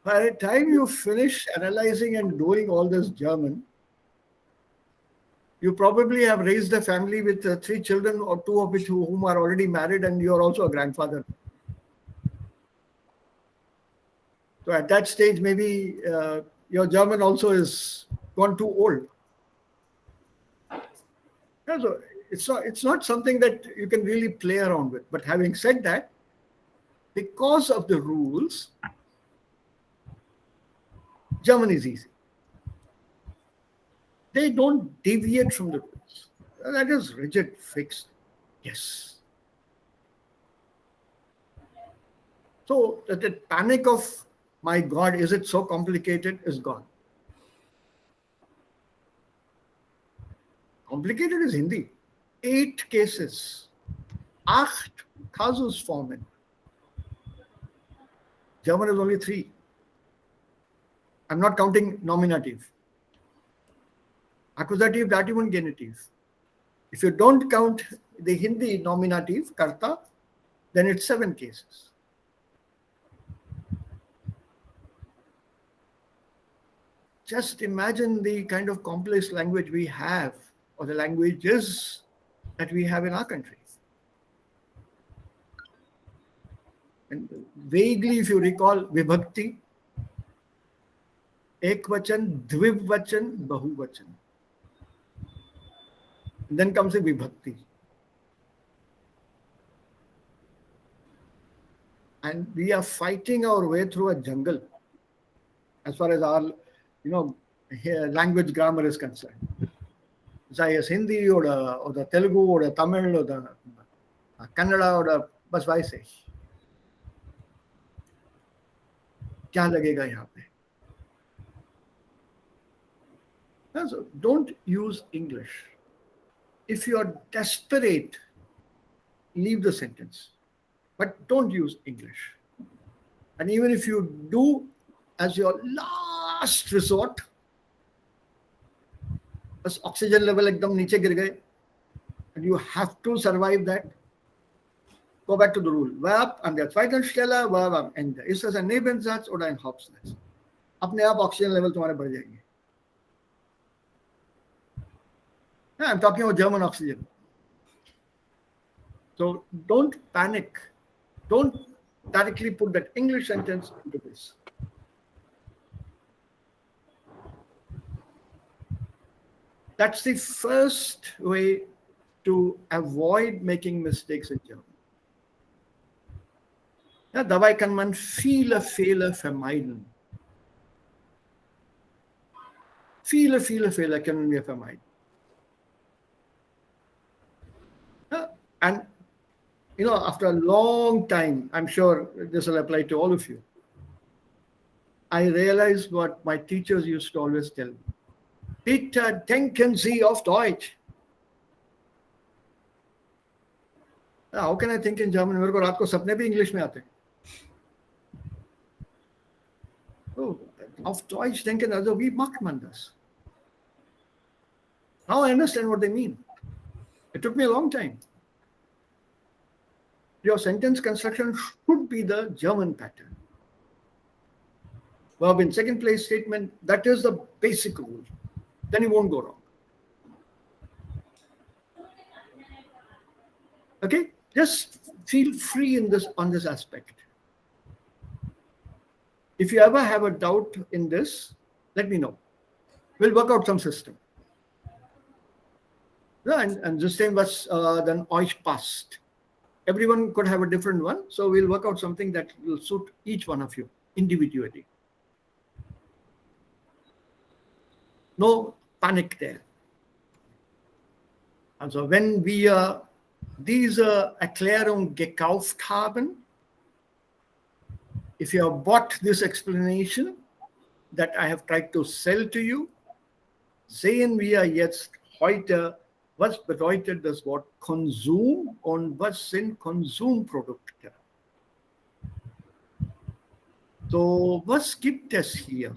By the time you finish analyzing and doing all this German, you probably have raised a family with 3 children, or 2 of which whom are already married, and you are also a grandfather. So at that stage, maybe your German also is gone too old. Yeah, so it's not something that you can really play around with. But having said that, because of the rules, German is easy. They don't deviate from the rules. That is rigid, fixed. Yes. So that panic of, my God, is it so complicated, is gone. Complicated is Hindi. 8 cases. 8 Kasusformen. German is only 3. I'm not counting nominative. Accusative, dative, and genitive. If you don't count the Hindi nominative, karta, then it's 7 cases. Just imagine the kind of complex language we have, or the languages that we have in our country. And vaguely, if you recall, vibhakti, ekvachan, dvivachan, bahuvachan. And then comes the vibhakti. And we are fighting our way through a jungle as far as our, language grammar is concerned. Say it's Hindi or the Telugu or the Tamil or the Kannada or the बस वैसे क्या लगेगा यहाँ पे? So don't use English. If you are desperate, leave the sentence, but don't use English. And even if you do, as your last resort, बस oxygen level एकदम नीचे गिर गए, and you have to survive that, go back to the rule. Verb an der zweiten Stelle, Verb am Ende. Ist das ein Nebensatz oder ein Hauptsatz? अपने आप oxygen level तुम्हारे बढ़ जाएंगे. Yeah, I'm talking about German oxygen. So don't panic. Don't directly put that English sentence into this. That's the first way to avoid making mistakes in German. Ja, dabei kann man viele Fehler vermeiden. Viele Fehler können wir vermeiden. Yeah, and after a long time, I'm sure this will apply to all of you, I realized what my teachers used to always tell me. Bitte denken Sie auf Deutsch. How can I think in German? मेरे को रात को सपने भी English में आते. Oh, auf Deutsch denken, also wie macht man das? Now I understand what they mean. It took me a long time. Your sentence construction should be the German pattern. Verb in second place statement, that is the basic rule. Then you won't go wrong. Okay? Just feel free on this aspect. If you ever have a doubt in this, let me know. We'll work out some system. Yeah, and System was then euch passt. Everyone could have a different one, so we'll work out something that will suit each one of you individually. No panic there. Also, wenn wir diese Erklärung gekauft haben, if you have bought this explanation that I have tried to sell to you, sehen wir jetzt heute, was bedeutet das Wort Konsum und was sind Konsumprodukte? So, was gibt es hier?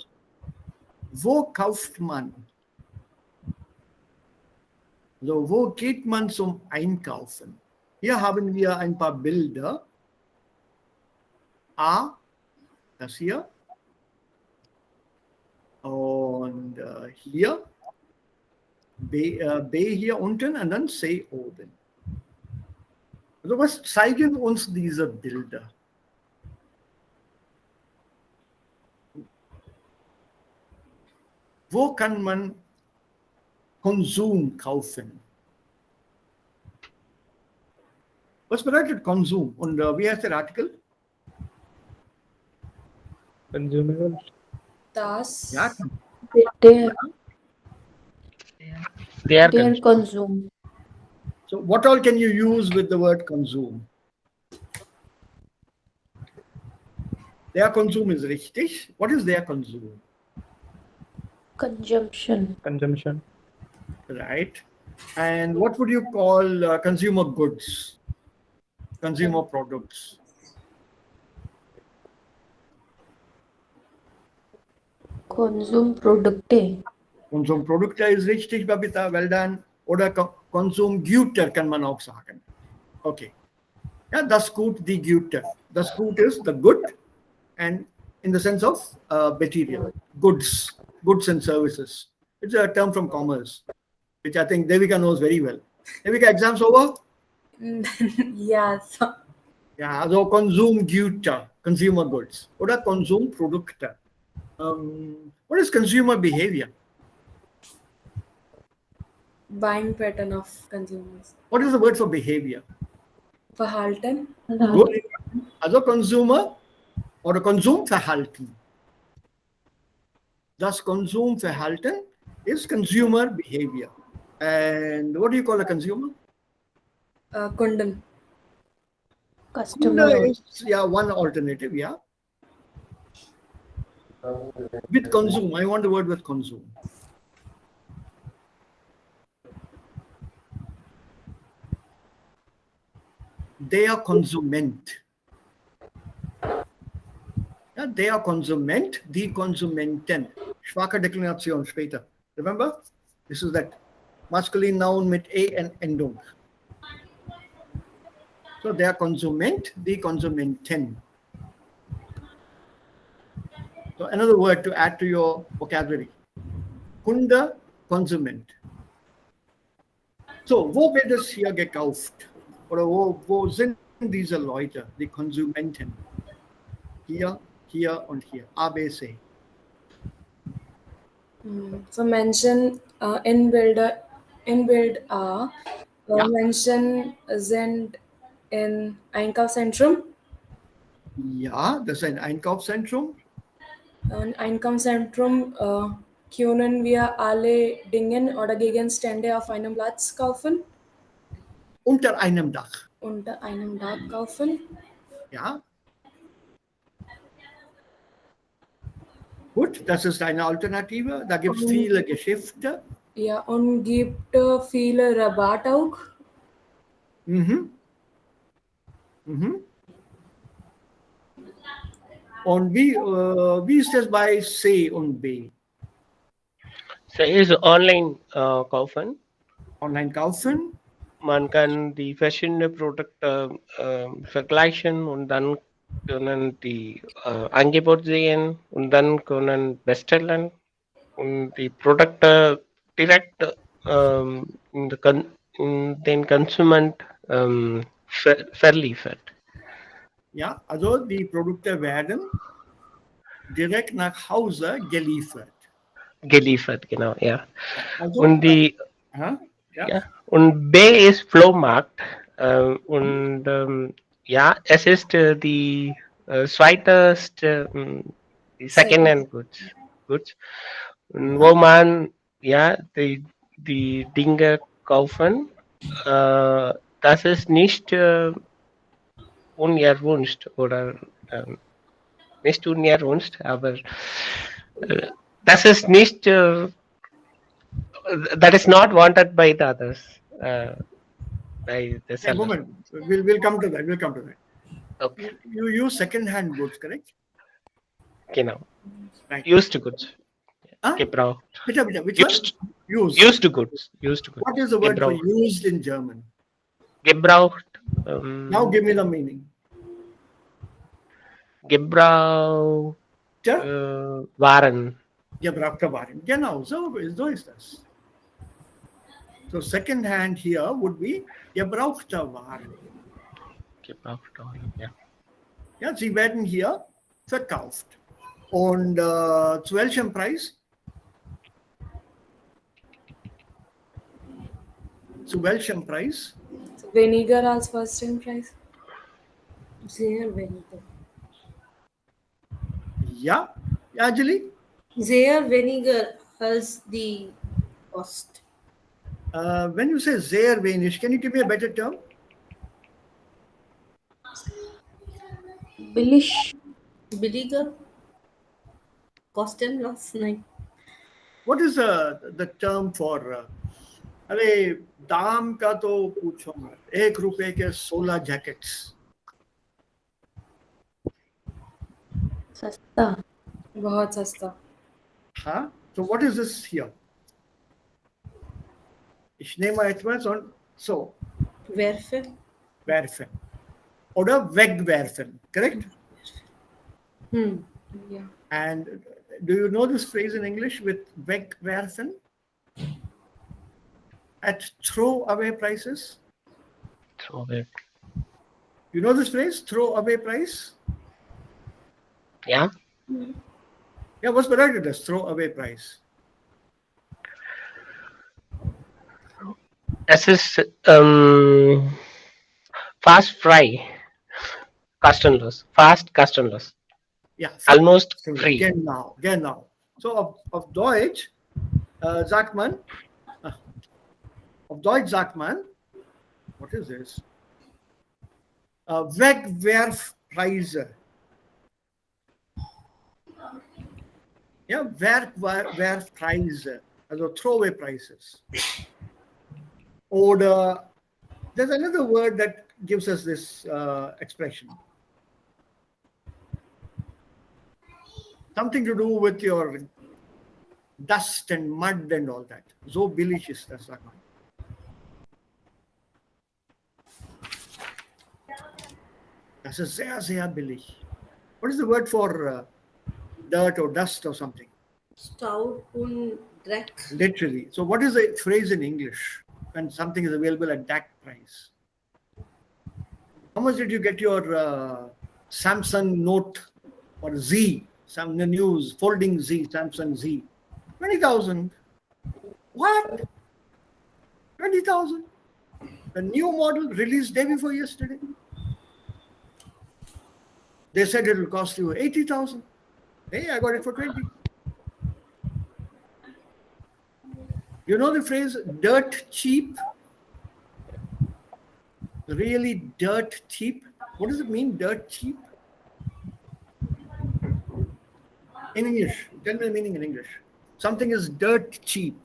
Wo kauft man? So, wo geht man zum Einkaufen? Hier haben wir ein paar Bilder. A, das hier. Und hier, B hier unten und dann C oben. Also was zeigen uns diese Bilder? Wo kann man Konsum kaufen? Was bedeutet Konsum? Und wie heißt der Artikel? Consumables. Das. Ja, Their They are their consumed. consume. so what all can you use with the word consume? Their consume is richtig. What is their consume? Consumption. Consumption. Right. And what would you call consumer goods? Consumer products. Consume Produkte. Konsumproducte ist richtig, Babita, well done. Oder Konsumgüter kann man auch sagen. Okay. Ja, das Gut, die Güter. Das Gut is the good and in the sense of material, goods and services. It's a term from commerce, which I think Devika knows very well. Devika, exams over? Ja, so. Ja, also Konsumgüter, consumer goods. Oder Konsumprodukte. What is consumer behavior? Buying pattern of consumers. What is the word for behavior? Verhalten. Good. Also Consumer oder Konsumverhalten. Das Konsumverhalten is consumer behavior. And what do you call a consumer? Kunden. Customer. Kunde is one alternative, yeah. With consume, I want the word with consume. Der Konsument. Ja, der Konsument, die Konsumenten. Schwache Deklination später. Remember? This is that masculine noun mit en Endung. So der Konsument, die Konsumenten. So another word to add to your vocabulary. Kunde, Konsument. So, wo wird es hier gekauft? Oder wo sind diese Leute, die Konsumenten? Hier, hier und hier. A, B, C. So Menschen inbuild Ja. Menschen sind in Einkaufszentrum. Ja, das ist ein Einkaufszentrum. In Einkaufszentrum können wir alle Dinge oder Gegenstände auf einem Platz kaufen. Unter einem Dach. Unter einem Dach kaufen. Ja. Gut, das ist eine Alternative. Da gibt es viele Geschäfte. Ja, und gibt viele Rabatt auch. Mhm. Mhm. Und wie ist das bei C und B? So ist online kaufen. Online kaufen. Man kann die verschiedenen Produkte vergleichen und dann können die Angebot sehen und dann können bestellen und die Produkte direkt in den Konsument verliefert. Ja, also die Produkte werden direkt nach Hause geliefert. Geliefert, genau, ja. Also, Und die ja. Und B ist Flohmarkt es ist die zweiteste die Second-Hand Goods und wo man die Dinge kaufen, das ist nicht unerwünscht oder nicht unerwünscht, aber das ist nicht that is not wanted by the others. By the seller. Moment, we'll come to that. We'll come to that. Okay. You use second-hand goods, correct? Genau. Right. Used goods. Huh? Gebraucht. Bitte, which Used. one? Used goods. What is the word for Gebraucht. used in German? Gebraucht. Now give me the meaning. Gebraucht. Waren. Gebrauchte Waren. Genau, so ist das. So second hand here would be gebrauchte Waren. Gebrauchte Waren, ja. Ja, sie werden hier verkauft. Und zu welchem Preis? Zu welchem Preis? Weniger als first time price. Sehr weniger. Ja, Anjali? Sehr weniger als die Cost. When you say sehr wenig, can you give me a better term? Billish. Billiger? Kostenlos? Nein. What is the term for अरे दाम का तो पूछो मत, ₹1 के 16 jackets. Sasta. बहुत सस्ता. Huh? So what is this here? Ich nehme etwas und so Werfen? werfen oder wegwerfen, correct? Yeah. And do you know this phrase in English with wegwerfen? At throw away prices? Throw away. You know this phrase, throw away price? Ja, Yeah, was bedeutet das, throw away price? es ist fast frei. Kostenlos. Fast kostenlos. Yeah, Almost free. Genau. So auf Deutsch sagt man, what is this? Wegwerfpreise. Ja, Wegwerfpreise, also throwaway prices. Oder there's another word that gives us this expression. Something to do with your dust and mud and all that. So billig ist das, sagt man. Das ist sehr, sehr billig. What is the word for dirt or dust or something? Staub und Dreck. Literally. So what is the phrase in English when something is available at that price? How much did you get your Samsung Note or Z, some the news, folding Z, Samsung Z? 20,000. What? 20,000? The new model released day before yesterday. They said it will cost you 80,000. Hey, I got it for 20. You know the phrase dirt cheap? Really dirt cheap? What does it mean, dirt cheap? In English, tell me the meaning in English. Something is dirt cheap.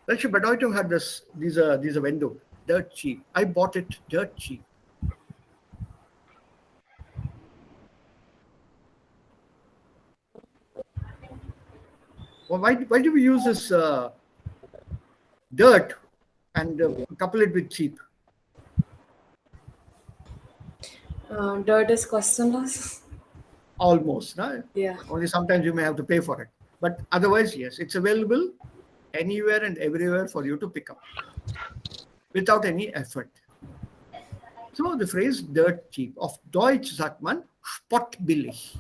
Welche Bedeutung hat das, diese Wendung? Dirt cheap. I bought it dirt cheap. Well, why do we use this dirt and couple it with cheap? Dirt is kostenlos. Almost, no? Yeah. Only sometimes you may have to pay for it. But otherwise, yes, it's available anywhere and everywhere for you to pick up without any effort. So the phrase dirt cheap. Auf Deutsch sagt man spottbillig.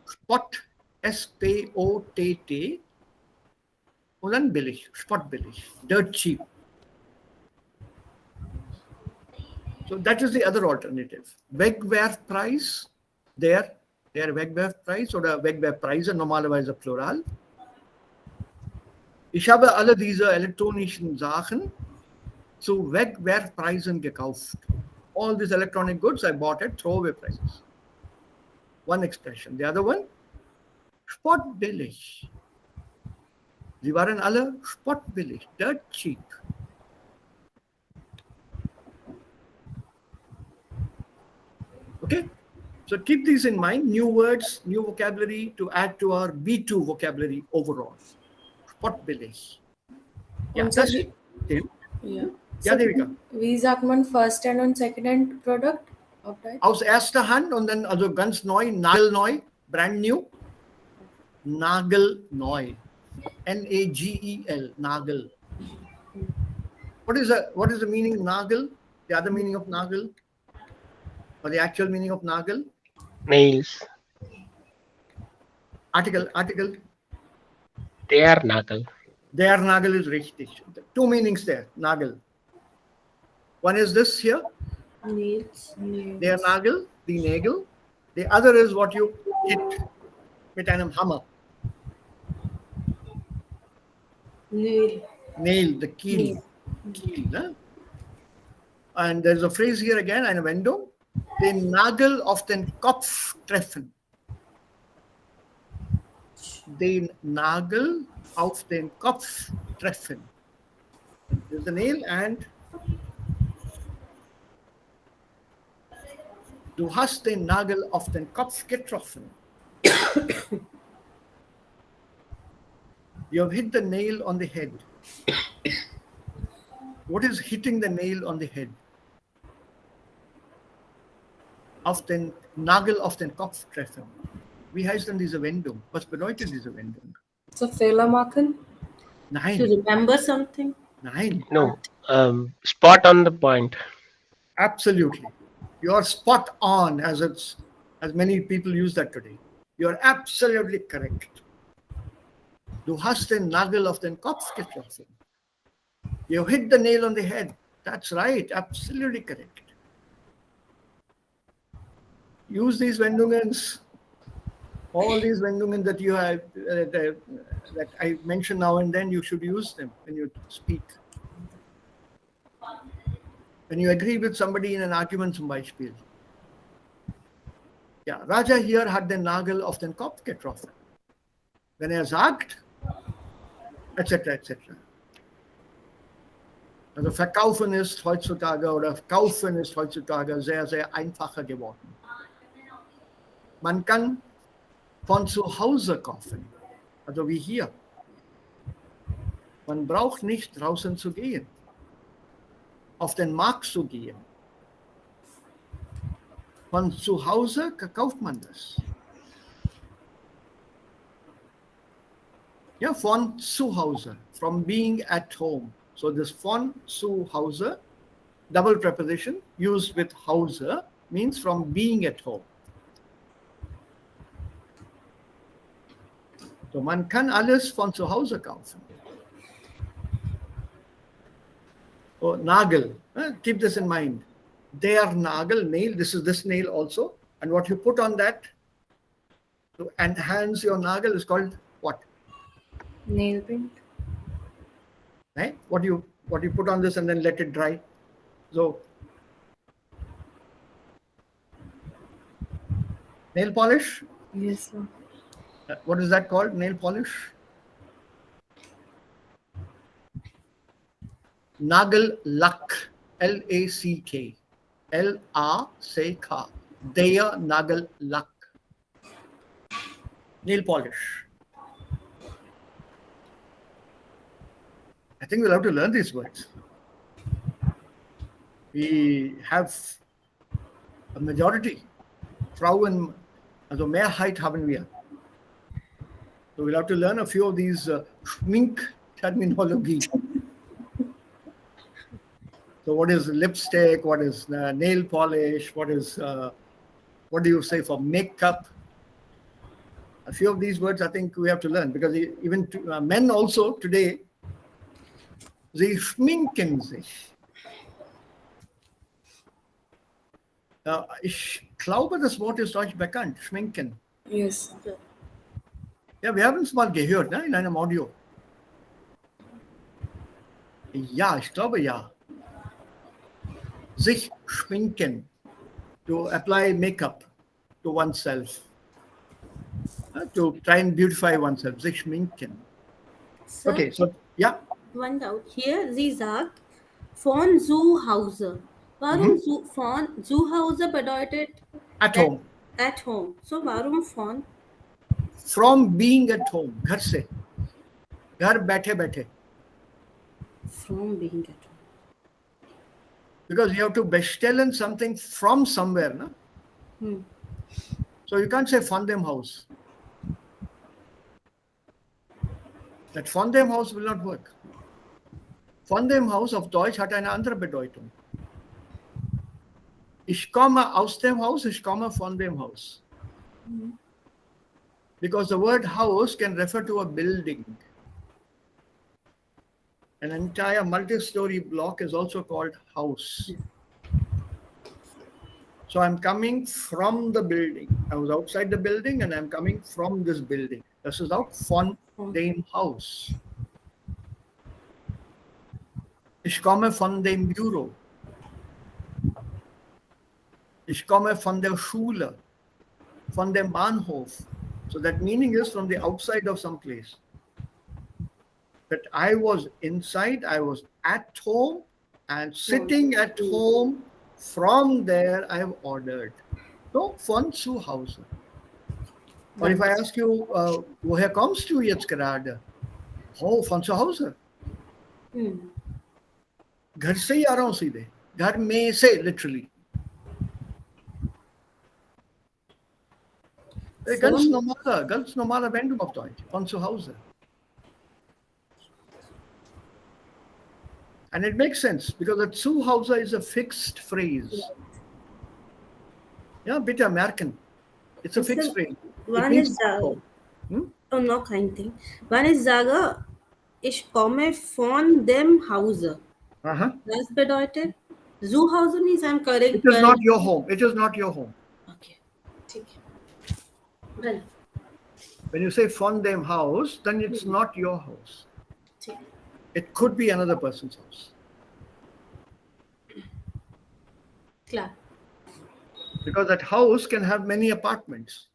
Spott, S-P-O-T-T und dann billig, spottbillig, dirt cheap. So that is the other alternative. Wegwerfpreis, der Wegwerfpreis oder Wegwerfpreise, normalerweise Plural. Ich habe alle diese elektronischen Sachen zu Wegwerfpreisen gekauft. All these electronic goods I bought at throwaway prices. One expression. The other one, spottbillig. Sie waren alle spottbillig, dirt cheap. Okay, so keep these in mind. New words, new vocabulary to add to our B2 vocabulary overall. Spottbillig. Yeah, Und that's sir, it. Tim? yeah. Ja, Devika. Wie sagt man First Hand und Second Hand Product auf Deutsch? Aus erster Hand und dann also ganz neu, nagelneu, brand new. Nagelneu. Nagel, Nagel. What is the meaning of Nagel? The other meaning of Nagel? Or the actual meaning of Nagel? Nails. Article. Der Nagel. Der Nagel is richtig. Two meanings there, Nagel. One is this here, Nails. der Nagel, the Nagel. The other is what you hit mit einem Hammer. Nail. Nail, the keel. Keel, ne? And there's a phrase here again, eine Wendung. Den Nagel auf den Kopf treffen. Den Nagel auf den Kopf treffen. There's the nail and du hast den Nagel auf den Kopf getroffen. You have hit the nail on the head. What is hitting the nail on the head? Auf den Nagel auf den Kopf treffen. Wie heißt denn diese Wendung? Was bedeutet diese Wendung? So Fehler machen? To Nein, remember something? nein, No. Spot on the point. absolutely. You are spot on, as many people use that today. You are absolutely correct. Du hast den Nagel auf den Kopf getroffen. You hit the nail on the head. That's right, absolutely correct. Use these Wendungen, all these Wendungen that you have, that I mention now and then, you should use them when you speak. When you agree with somebody in an Argument zum Beispiel. Ja, Raja hier hat den Nagel auf den Kopf getroffen. Wenn sagt, etc., etc. Also verkaufen ist heutzutage oder kaufen ist heutzutage sehr, sehr einfacher geworden. Man kann von zu Hause kaufen, also wie hier. Man braucht nicht draußen zu gehen, auf den Markt zu gehen. Von zu Hause kauft man das. Ja, von zu Hause, from being at home. So this von zu Hause, double preposition used with Hause, means from being at home. So man kann alles von zu Hause kaufen. Oh, Nagel, keep this in mind. Der Nagel, nail, this is this nail also. And what you put on that to enhance your nagel is called what? Nail paint. Right? What you put on this and then let it dry. So nail polish. Yes, sir. What is that called? Nail polish. Nagellack. L-A-C-K. L-A-C-K. Der Nagellack. Nail polish. I think we'll have to learn these words. We have a majority. Frauen, also Mehrheit haben wir. So we'll have to learn a few of these schmink terminology. So what is lipstick? What is nail polish? What do you say for makeup? A few of these words I think we have to learn because even men also today, sie schminken sich. Ich glaube, das Wort ist euch bekannt, schminken. Yes. Ja, wir haben es mal gehört, ne, in einem Audio. Ja, ich glaube ja. Sich schminken. To apply makeup to oneself. To try and beautify oneself. Sich schminken. Sir, Okay, so, ja. one doubt. Hier, sie sagt, von zu Hause. Warum von zu Hause bedeutet At home. at home? So, warum von? From being at home. घर से. घर बैठे बैठे. From being at home. Because you have to bestellen something from somewhere. No? Hmm. So you can't say von dem Haus. That von dem Haus will not work. Von dem Haus auf Deutsch hat eine andere Bedeutung. Ich komme aus dem Haus, ich komme von dem Haus. Because the word house can refer to a building. An entire multi-story block is also called house. So I'm coming from the building. I was outside the building and I'm coming from this building. Das ist auch von dem Haus. Ich komme von dem Büro. Ich komme von der Schule, von dem Bahnhof. So that meaning is from the outside of some place. That I was inside, I was at home, and sitting at home, from there I have ordered. So, von zu Hause. Or if I ask you, woher kommst du jetzt gerade? Oh, von zu Hause. घर से ही आ रहा हूँ सीधे. घर में से, literally. Ganz normale Wendung auf Deutsch. Von zu Hause. And it makes sense because a zu Hause is a fixed phrase. Ja, bitte merken. It's a fixed phrase. One is oh, noch ein Ding. One is sage, ich komme von dem Hause. Das bedeutet, zu Hause means I'm correct. It is not your home. It is not your home. Okay. Well, when you say von dem Haus, then it's not your house. It could be another person's house. Klar. Because that house can have many apartments.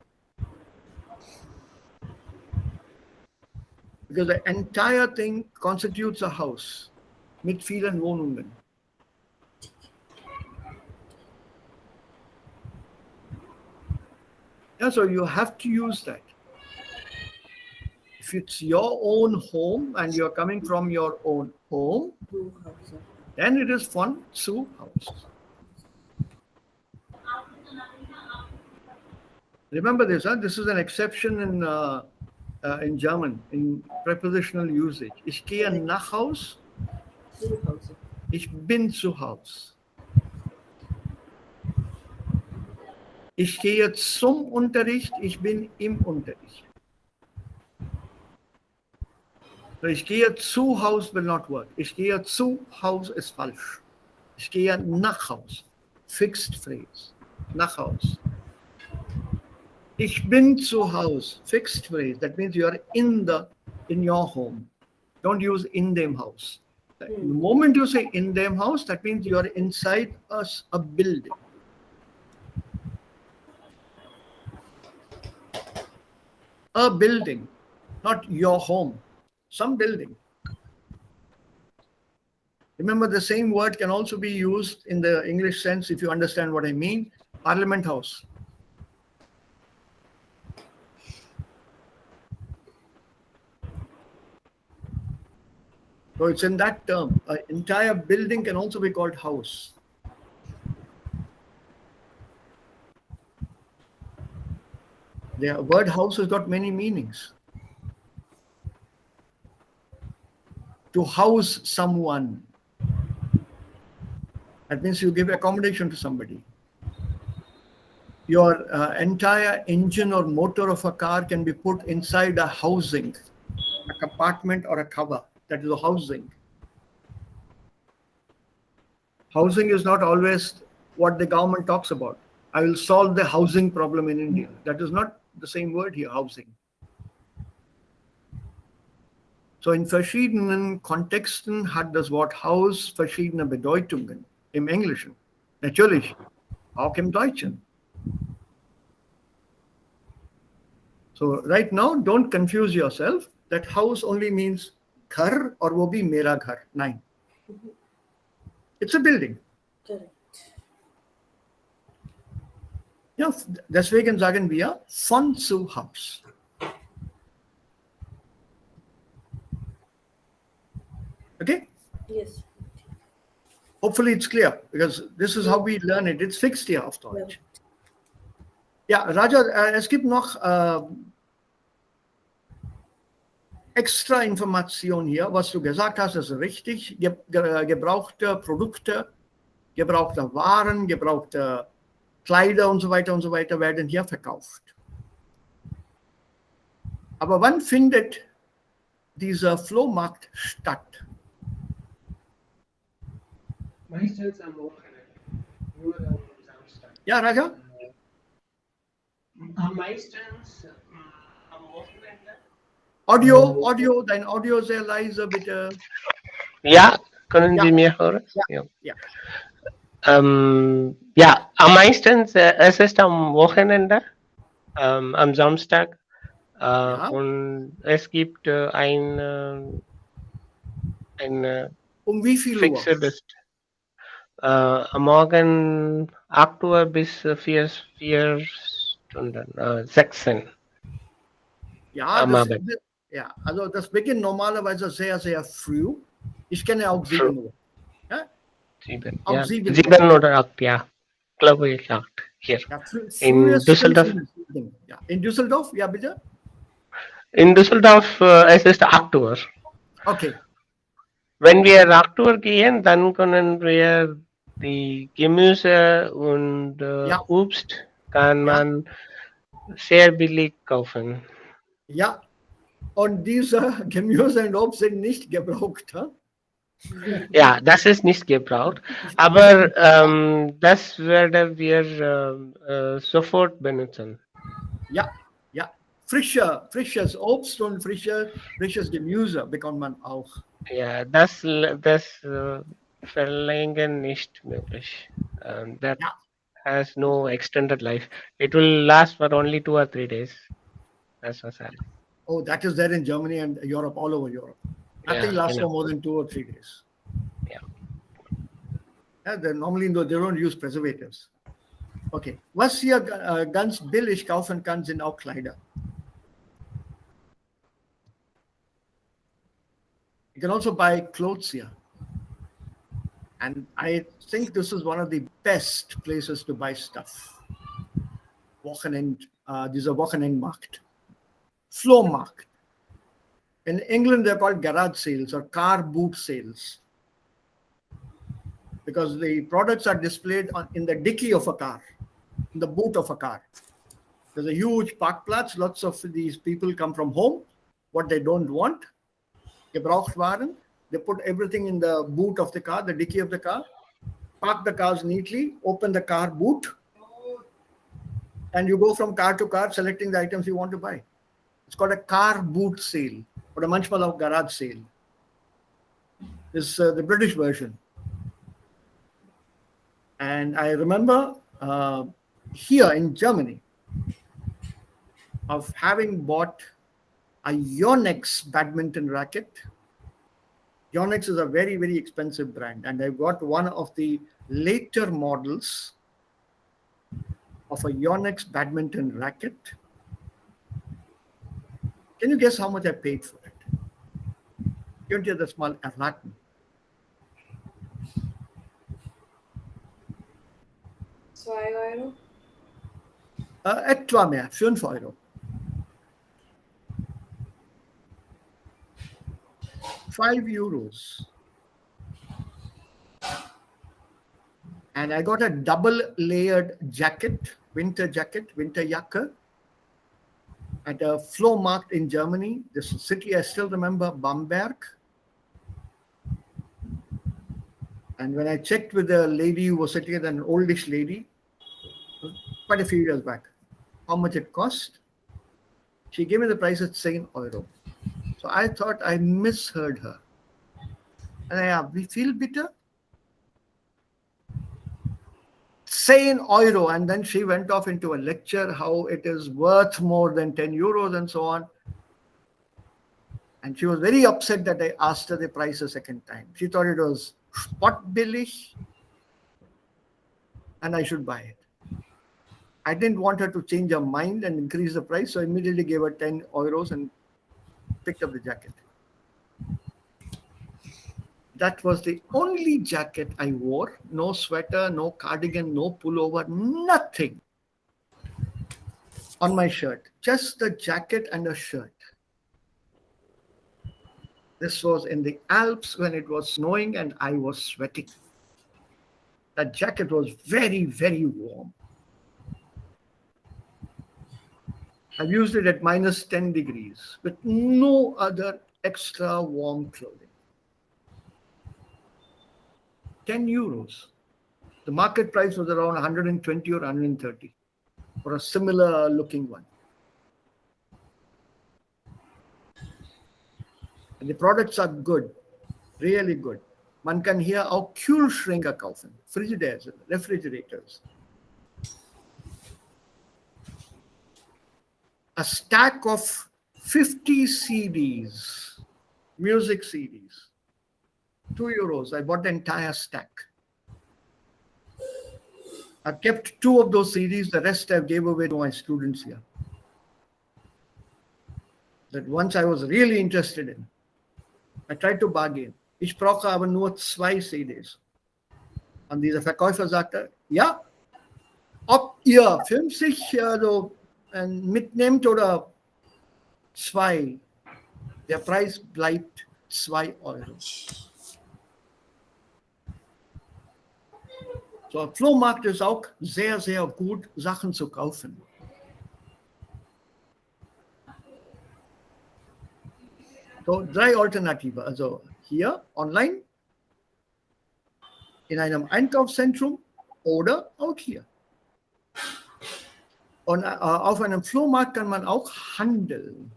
Because the entire thing constitutes a house mit vielen Wohnungen. Yeah, so you have to use that. If it's your own home and you're coming from your own home, then it is von zu Haus. Remember this, this is an exception in German, in prepositional usage. Ich gehe nach Haus, ich bin zu Haus. Ich gehe zum Unterricht, ich bin im Unterricht. So ich gehe zu Haus will not work. Ich gehe zu Haus ist falsch. Ich gehe nach Haus. Fixed phrase. Nach Haus. Ich bin zu Haus. Fixed phrase. That means you are in your home. Don't use in dem Haus. The moment you say in dem Haus, that means you are inside a building. A building, not your home. Some building. Remember, the same word can also be used in the English sense, if you understand what I mean. Parliament House. So it's in that term. An entire building can also be called house. The word house has got many meanings. To house someone. That means you give accommodation to somebody. Your entire engine or motor of a car can be put inside a housing, a compartment or a cover. That is a housing. Housing is not always what the government talks about. I will solve the housing problem in India. That is not the same word here, housing. So in verschiedenen Kontexten hat das Wort Haus verschiedene Bedeutungen im Englischen. Natürlich, auch im Deutschen. So right now, don't confuse yourself that house only means ghar or wo bhi mera ghar. Nein. It's a building. Correct. Ja, deswegen sagen wir von zu Haus. Okay? Yes. Hopefully it's clear, because this is how we learn it. It's fixed here auf Deutsch. Ja, Raja, es gibt noch extra Information hier. Was du gesagt hast, ist richtig. Gebrauchte Produkte, gebrauchte Waren, gebrauchte Kleider und so weiter werden hier verkauft. Aber wann findet dieser Flohmarkt statt? Meistens am Wochenende. Nur am Samstag. Ja, Raja? Meistens am Wochenende. Audio, dein Audio sehr leise, bitte. Ja, können Ja. Sie mir hören? Ja. Ja. Ja, am meisten, es ist am Wochenende, am Samstag. Ja. Und es gibt ein Um wie viel Uhr? fixes am Morgen 8 Uhr bis 4 Stunden, 16. Ja, Am Abend. ja, also das beginnt normalerweise sehr, sehr früh. Ich kenne auch 7 Uhr. Ja? 7, Ab ja. 7 7 oder 8, ja. Glaube ich 8 hier. Ja, In Düsseldorf? Ja. In Düsseldorf, ja bitte? In Düsseldorf es ist 8 Uhr. Okay. Wenn wir 8 Uhr gehen, dann können wir die Gemüse und Ja. Obst kann Ja. man sehr billig kaufen. Ja, und diese Gemüse und Obst sind nicht gebraucht. Huh? Ja, das ist nicht gebraucht, aber das werden wir sofort benutzen. Ja, ja. Frisches Obst und frisches Gemüse bekommt man auch. Ja, das verlängern nicht möglich. That Ja. has no extended life. It will last for only 2 or 3 days. That's what's happening. Oh, that is there in Germany and Europe, all over Europe. Nothing Yeah, lasts I for know. more than 2 or 3 days. Yeah. Yeah, normally they don't use preservatives. Okay. Was hier ganz billig kaufen kann, sind auch Kleider. You can also buy clothes here. And I think this is one of the best places to buy stuff. Dieser Wochenendmarkt. Flohmarkt. In England, they're called garage sales or car boot sales, because the products are displayed in the dicky of a car, in the boot of a car. There's a huge Parkplatz. Lots of these people come from home, what they don't want, Gebrauchtwaren. They put everything in the boot of the car, the dicky of the car, park the cars neatly, open the car boot, and you go from car to car selecting the items you want to buy. It's called a car boot sale, or a manchmal of garage sale. This is the British version. And I remember here in Germany of having bought a Yonex badminton racket. Yonex is a very, very expensive brand, and I got one of the later models of a Yonex badminton racket. Can you guess how much I paid for it? Könnt ihr das mal erraten? 2 Euro. Etwa mehr, 5 Euro. 5 euros. And I got a double layered jacket, winter Jacke, at a Flohmarkt in Germany. This city, I still remember, Bamberg. And when I checked with the lady who was sitting there, an oldish lady, quite a few years back, how much it cost, she gave me the price at 10 euro. So I thought I misheard her. And we feel bitter. 10 euro. And then she went off into a lecture how it is worth more than 10 euros and so on. And she was very upset that I asked her the price a second time. She thought it was spottbillig and I should buy it. I didn't want her to change her mind and increase the price, so I immediately gave her 10 euros and picked up the jacket. That was the only jacket I wore. No sweater, no cardigan, no pullover, nothing on my shirt. Just the jacket and a shirt. This was in the Alps when it was snowing and I was sweating. That jacket was very, very warm. I've used it at minus 10 degrees with no other extra warm clothing. 10 euros. The market price was around 120 or 130 for a similar looking one. And the products are good, really good. Man kann hier auch Kühlschränke kaufen, Frigidaires, refrigerators. A stack of 50 CDs, music CDs, 2 euros. I bought the entire stack. I've kept 2 of those CDs, the rest I gave away to my students here. That once I was really interested in. I tried to bargain. Ich brauche aber nur 2 CDs. Und dieser Verkäufer sagte, ja, ob ihr 50 mitnehmt oder 2, der Preis bleibt 2 Euro. So, Flohmarkt ist auch sehr, sehr gut, Sachen zu kaufen. So, 3 Alternativen. Also hier online, in einem Einkaufszentrum oder auch hier. Und auf einem Flohmarkt kann man auch handeln.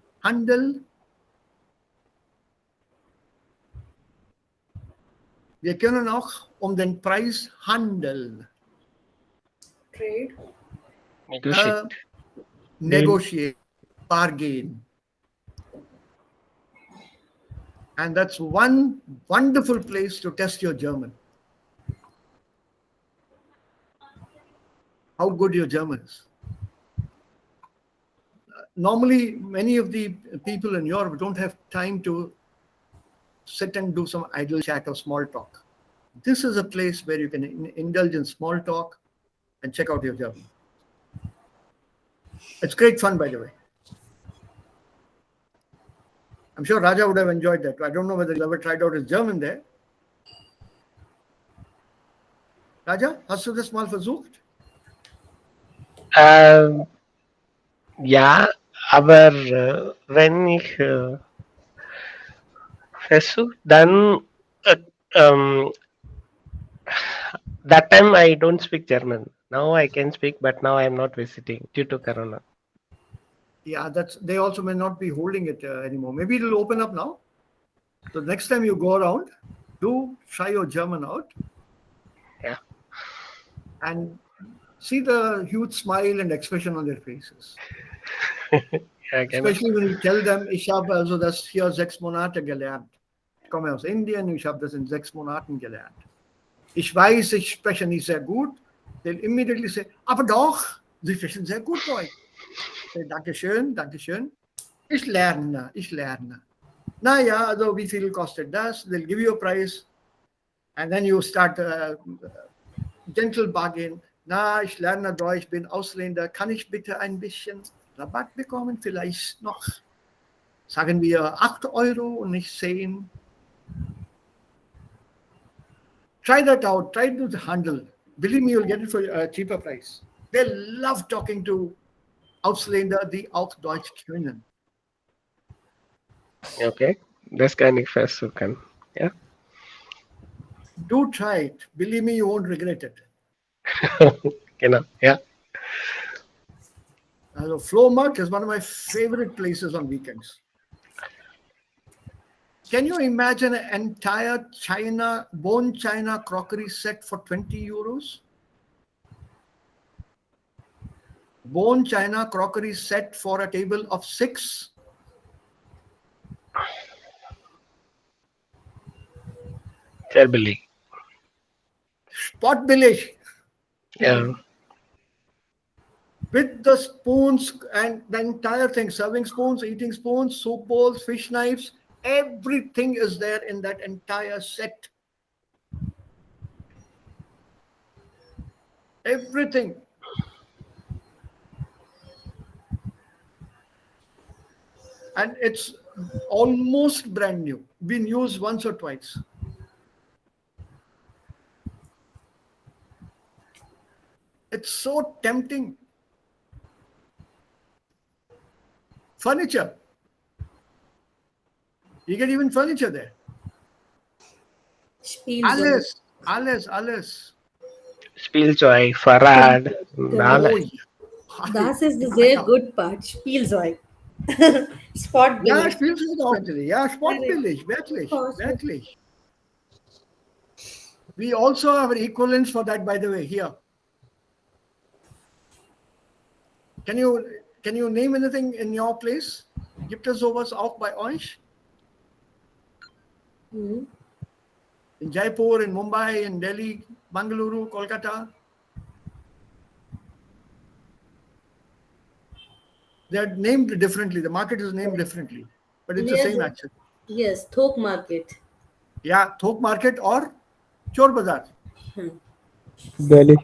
Wir können auch um den Preis handeln. Trade. Negotiate. Negotiate, bargain. And that's one wonderful place to test your German. How good your German is. Normally, many of the people in Europe don't have time to sit and do some idle chat or small talk. This is a place where you can indulge in small talk and check out your German. It's great fun, by the way. I'm sure Raja would have enjoyed that. I don't know whether he ever tried out his German there. Raja, hast du das mal versucht? Ja, aber wenn ich versuche, dann that time I don't speak German. Now I can speak, but now I am not visiting due to Corona. Yeah, they also may not be holding it anymore. Maybe it'll open up now. So next time you go around, do try your German out. Yeah. And see the huge smile and expression on their faces. Especially when you tell them, ich habe also das hier 6 Monate gelernt. Ich komme aus Indien, ich habe das in 6 Monaten gelernt. Ich weiß, ich spreche nicht sehr gut. They'll immediately say, aber doch, Sie sprechen sehr gut Deutsch. Say, Dankeschön, Dankeschön. Ich lerne. Naja, also wie viel kostet das? They'll give you a price. And then you start gentle bargain. Na, ich lerne Deutsch, bin Ausländer. Kann ich bitte ein bisschen Rabatt bekommen? Vielleicht noch, sagen wir, 8 Euro und nicht 10. Try that out. Try to handle. Believe me, you'll get it for a cheaper price. They love talking to Ausländer, die auch Deutsch können. Okay, das kann ich versuchen. Ja. Do try it. Believe me, you won't regret it. Genau, ja. Also Flohmarkt is one of my favorite places on weekends. Can you imagine an entire bone china crockery set for 20 euros? Bone china crockery set for a table of 6. Sehr billig. Sportbillig. Ja. With the spoons and the entire thing, serving spoons, eating spoons, soup bowls, fish knives, everything is there in that entire set Everything. And it's almost brand new, been used once or twice. It's so tempting. Furniture. You get even furniture there. Spielzeug. Alles. Spielzeug, Fahrrad, Oh, alles. yeah. Das ist der sehr good part. Spielzeug. Spot Ja, billig. Spielzeug auch natürlich. Ja, sportbillig, Sportbillig. wirklich. We also have equivalents for that, by the way, here. Can you name anything in your place? Gibt es sowas auch bei euch? Mhm. In Jaipur, in Mumbai, in Delhi, Bangalore, Kolkata? They're named differently. The market is named differently, but it's the Yes, same action. yes, Thok Market. Yeah, Thok Market or Chor Bazaar. Delhi.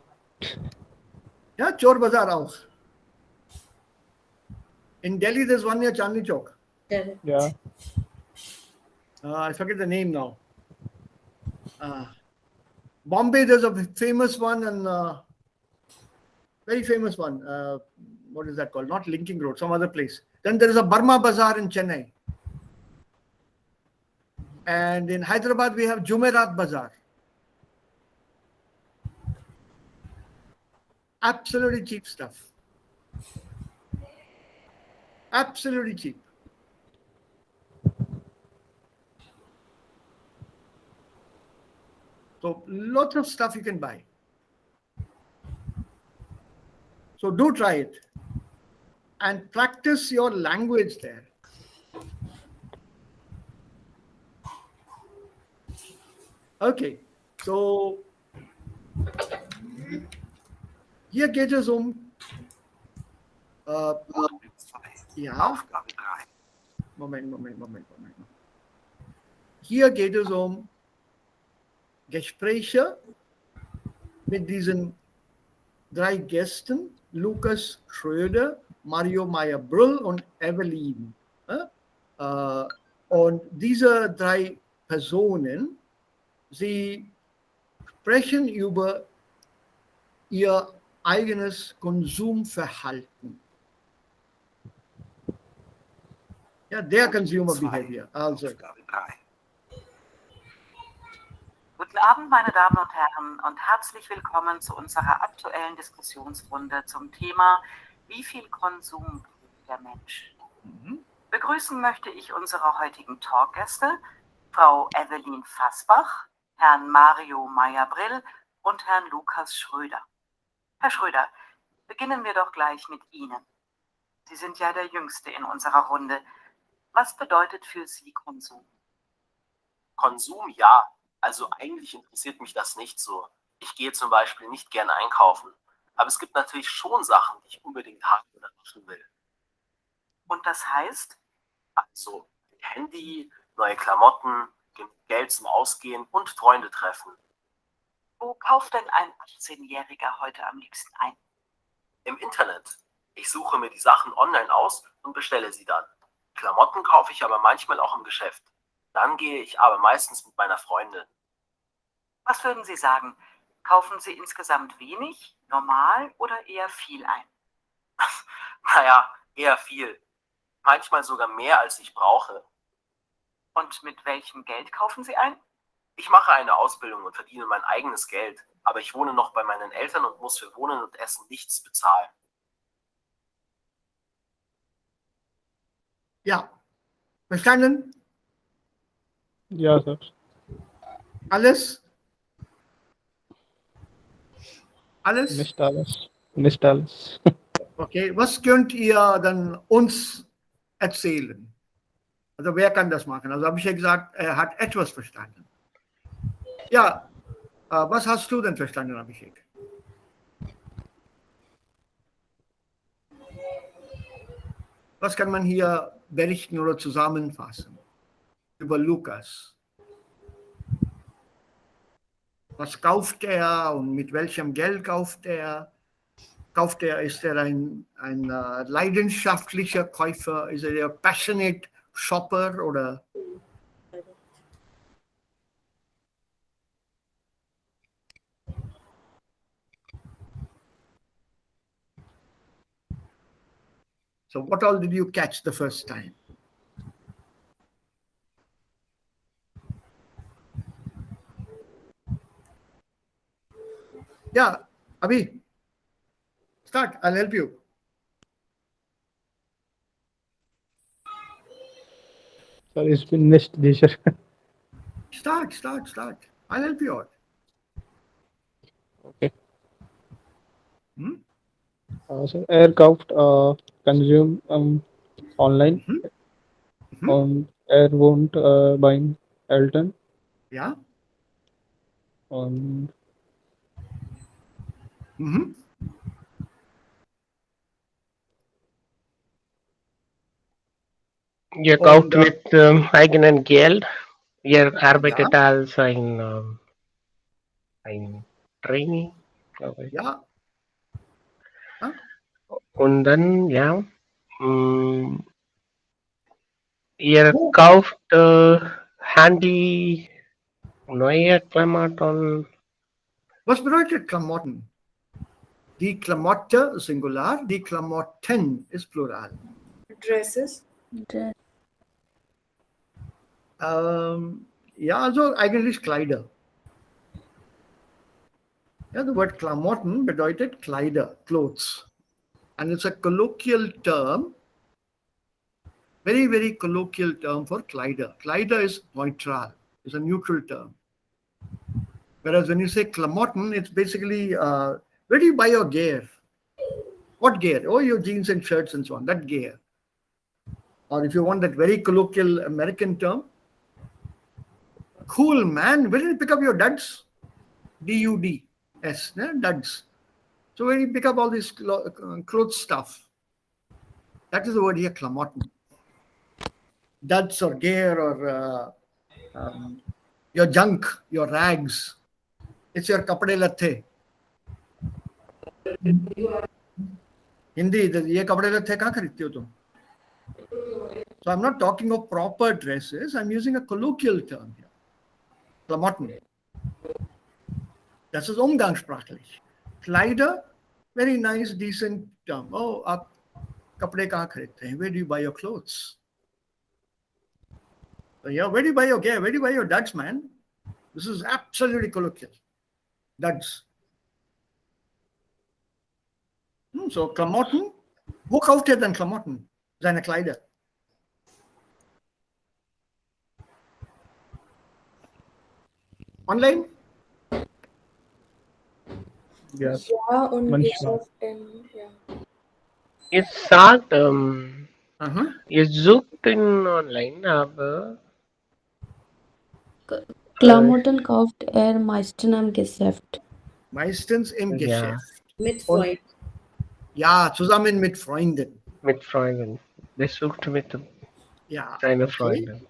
Yeah, Chor Bazaar auch. In Delhi, there's one near Chandni Chowk. Correct. Yeah. I forget the name now. Bombay, there's a famous one, and very famous one. What is that called? Not Linking Road, some other place. Then there is a Burma Bazaar in Chennai. And in Hyderabad, we have Jumeirah Bazaar. Absolutely cheap stuff. Absolutely cheap. So lots of stuff you can buy. So do try it and practice your language there. Okay, so hier geht es ja. Moment. Hier geht es Gespräche mit diesen 3 Gästen, Lukas Schröder, Mario Meyer-Brüll und Evelyn. Und diese 3 Personen, sie sprechen über ihr eigenes Konsumverhalten. Ja, der Consumer Behavior. Also. Guten Abend, meine Damen und Herren, und herzlich willkommen zu unserer aktuellen Diskussionsrunde zum Thema Wie viel Konsum braucht der Mensch? Begrüßen möchte ich unsere heutigen Talkgäste, Frau Evelyn Fassbach, Herrn Mario Meyer-Brill und Herrn Lukas Schröder. Herr Schröder, beginnen wir doch gleich mit Ihnen. Sie sind ja der Jüngste in unserer Runde. Was bedeutet für Sie Konsum? Konsum, ja. Also eigentlich interessiert mich das nicht so. Ich gehe zum Beispiel nicht gerne einkaufen. Aber es gibt natürlich schon Sachen, die ich unbedingt haben oder machen will. Und das heißt? Also Handy, neue Klamotten, Geld zum Ausgehen und Freunde treffen. Wo kauft denn ein 18-Jähriger heute am liebsten ein? Im Internet. Ich suche mir die Sachen online aus und bestelle sie dann. Klamotten kaufe ich aber manchmal auch im Geschäft. Dann gehe ich aber meistens mit meiner Freundin. Was würden Sie sagen? Kaufen Sie insgesamt wenig, normal oder eher viel ein? Naja, eher viel. Manchmal sogar mehr, als ich brauche. Und mit welchem Geld kaufen Sie ein? Ich mache eine Ausbildung und verdiene mein eigenes Geld. Aber ich wohne noch bei meinen Eltern und muss für Wohnen und Essen nichts bezahlen. Ja, verstanden? Ja, Sir. Alles? Alles? Nicht alles. Nicht alles. Okay, was könnt ihr dann uns erzählen? Also wer kann das machen? Also habe ich ja gesagt, er hat etwas verstanden. Ja, was hast du denn verstanden, Abhishek? Was kann man hier berichten oder zusammenfassen über Lukas? Was kauft er und mit welchem Geld kauft er? Ist er ein leidenschaftlicher Käufer? Ist er ein passionate shopper oder? So what all did you catch the first time? Yeah, Abhi, start. I'll help you. Sorry, it's been missed, Disha. Start. I'll help you out. Okay. Hmm? So aircraft consume online on air won't buying Elton Yeah. on Ihr kauft mit eigenen Geld. Ihr arbeitet als ein Trainee, glaube ich. Ja. Und dann, ja, ihr kauft Handy, neue Klamotten. Was bedeutet Klamotten? Die Klamotte Singular, die Klamotten ist Plural. Dresses. Ja, also eigentlich Kleider. Yeah, the word Klamotten bedeutet Kleider, clothes. And it's a colloquial term, very, very colloquial term for Kleider. Kleider is neutral, it's a neutral term. Whereas when you say Klamotten, it's basically, where do you buy your gear? What gear? Oh, your jeans and shirts and so on, that gear. Or if you want that very colloquial American term, cool man, where did you pick up your duds? D-U-D-S, duds. So where you pick up all this clothes stuff. That is the word here, Klamotten. Duds or gear or your junk, your rags. It's your kapde lathe. Hindi, ye kapde lathe kahan kharidte ho tum? So I'm not talking of proper dresses. I'm using a colloquial term here. Klamotten. Das ist umgangssprachlich. Kleider, very nice, decent term. Oh, aap kapde kahan kharidte hain? Where do you buy your clothes? So yeah, where do you buy your gear? Where do you buy your duds, man? This is absolutely colloquial. Duds. So Klamotten, wo kauft ihr denn Klamotten? Seine Kleider. Online? Yes. Ja, und Manchmal. Geschäft ja. Ihr sagt, ihr sucht ihn online, aber Klamotten kauft er meistens am Geschäft. Meistens im Ja. Geschäft. Mit Freund. Ja, zusammen mit Freunden. Mit Freunden. Der sucht mit Ja, seinen okay. Freunden.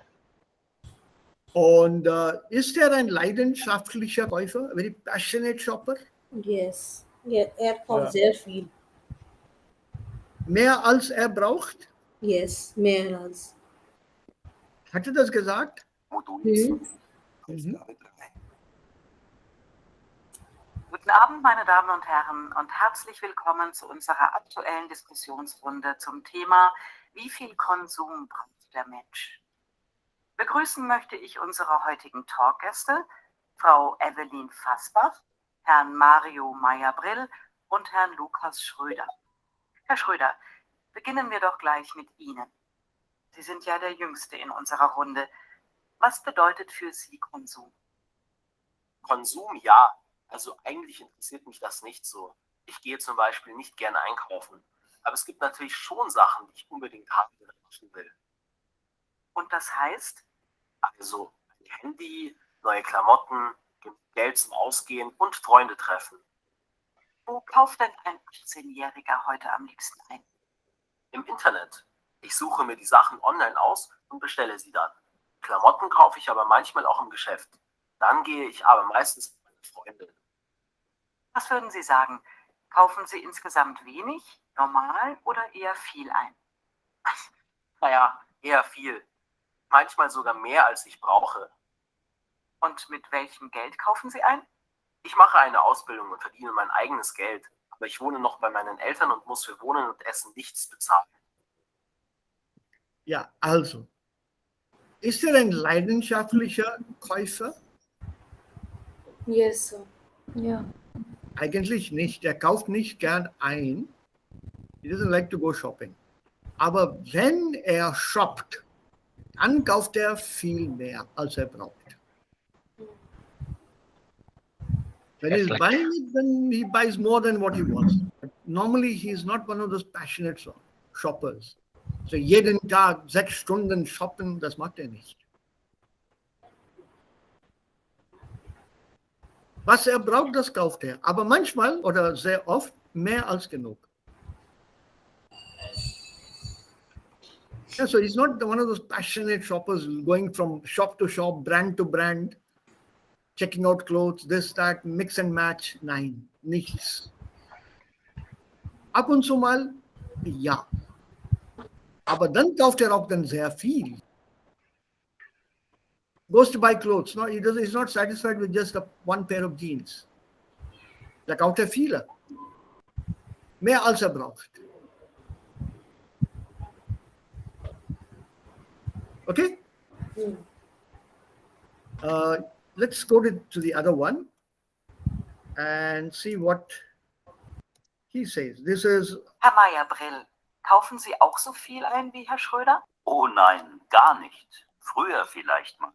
Und ist er ein leidenschaftlicher Käufer? Very passionate shopper? Yes. Ja, er kauft sehr viel. Mehr als er braucht? Yes, mehr als. Hat er das gesagt? Guten Abend, meine Damen und Herren, und herzlich willkommen zu unserer aktuellen Diskussionsrunde zum Thema Wie viel Konsum braucht der Mensch? Begrüßen möchte ich unsere heutigen Talkgäste, Frau Evelyn Fassbach, Herrn Mario Meyer-Brill und Herrn Lukas Schröder. Herr Schröder, beginnen wir doch gleich mit Ihnen. Sie sind ja der Jüngste in unserer Runde. Was bedeutet für Sie Konsum? Konsum, ja. Also eigentlich interessiert mich das nicht so. Ich gehe zum Beispiel nicht gerne einkaufen. Aber es gibt natürlich schon Sachen, die ich unbedingt haben oder nutzen will. Und das heißt? Also ein Handy, neue Klamotten, Geld zum Ausgehen und Freunde treffen. Wo kauft denn ein 18-Jähriger heute am liebsten ein? Im Internet. Ich suche mir die Sachen online aus und bestelle sie dann. Klamotten kaufe ich aber manchmal auch im Geschäft. Dann gehe ich aber meistens mit Freundin. Was würden Sie sagen? Kaufen Sie insgesamt wenig, normal oder eher viel ein? Naja, eher viel. Manchmal sogar mehr, als ich brauche. Und mit welchem Geld kaufen Sie ein? Ich mache eine Ausbildung und verdiene mein eigenes Geld. Aber ich wohne noch bei meinen Eltern und muss für Wohnen und Essen nichts bezahlen. Ja, also, ist er ein leidenschaftlicher Käufer? Yes, sir. Ja. Eigentlich nicht. Er kauft nicht gern ein. He doesn't like to go shopping. Aber wenn er shoppt, dann kauft er viel mehr, als er braucht. When Yes, he's like- buying it, then he buys more than what he wants. But normally, he's not one of those passionate shoppers. So jeden Tag 6 Stunden shoppen, das macht er nicht. Was er braucht, das kauft er. Aber manchmal oder sehr oft mehr als genug. Yeah, so he's not one of those passionate shoppers going from shop to shop, brand to brand, checking out clothes, this, that, mix and match. Nein, nichts. Ab und zu mal, ja. Aber dann kauft er auch dann sehr viel. Goes to buy clothes. No, he's not satisfied with just one pair of jeans. Da kauft er viele. Mehr als er braucht. Okay? Let's go to the other one and see what he says. This is Herr Meyer-Brill, kaufen Sie auch so viel ein wie Herr Schröder? Oh nein, gar nicht. Früher vielleicht mal.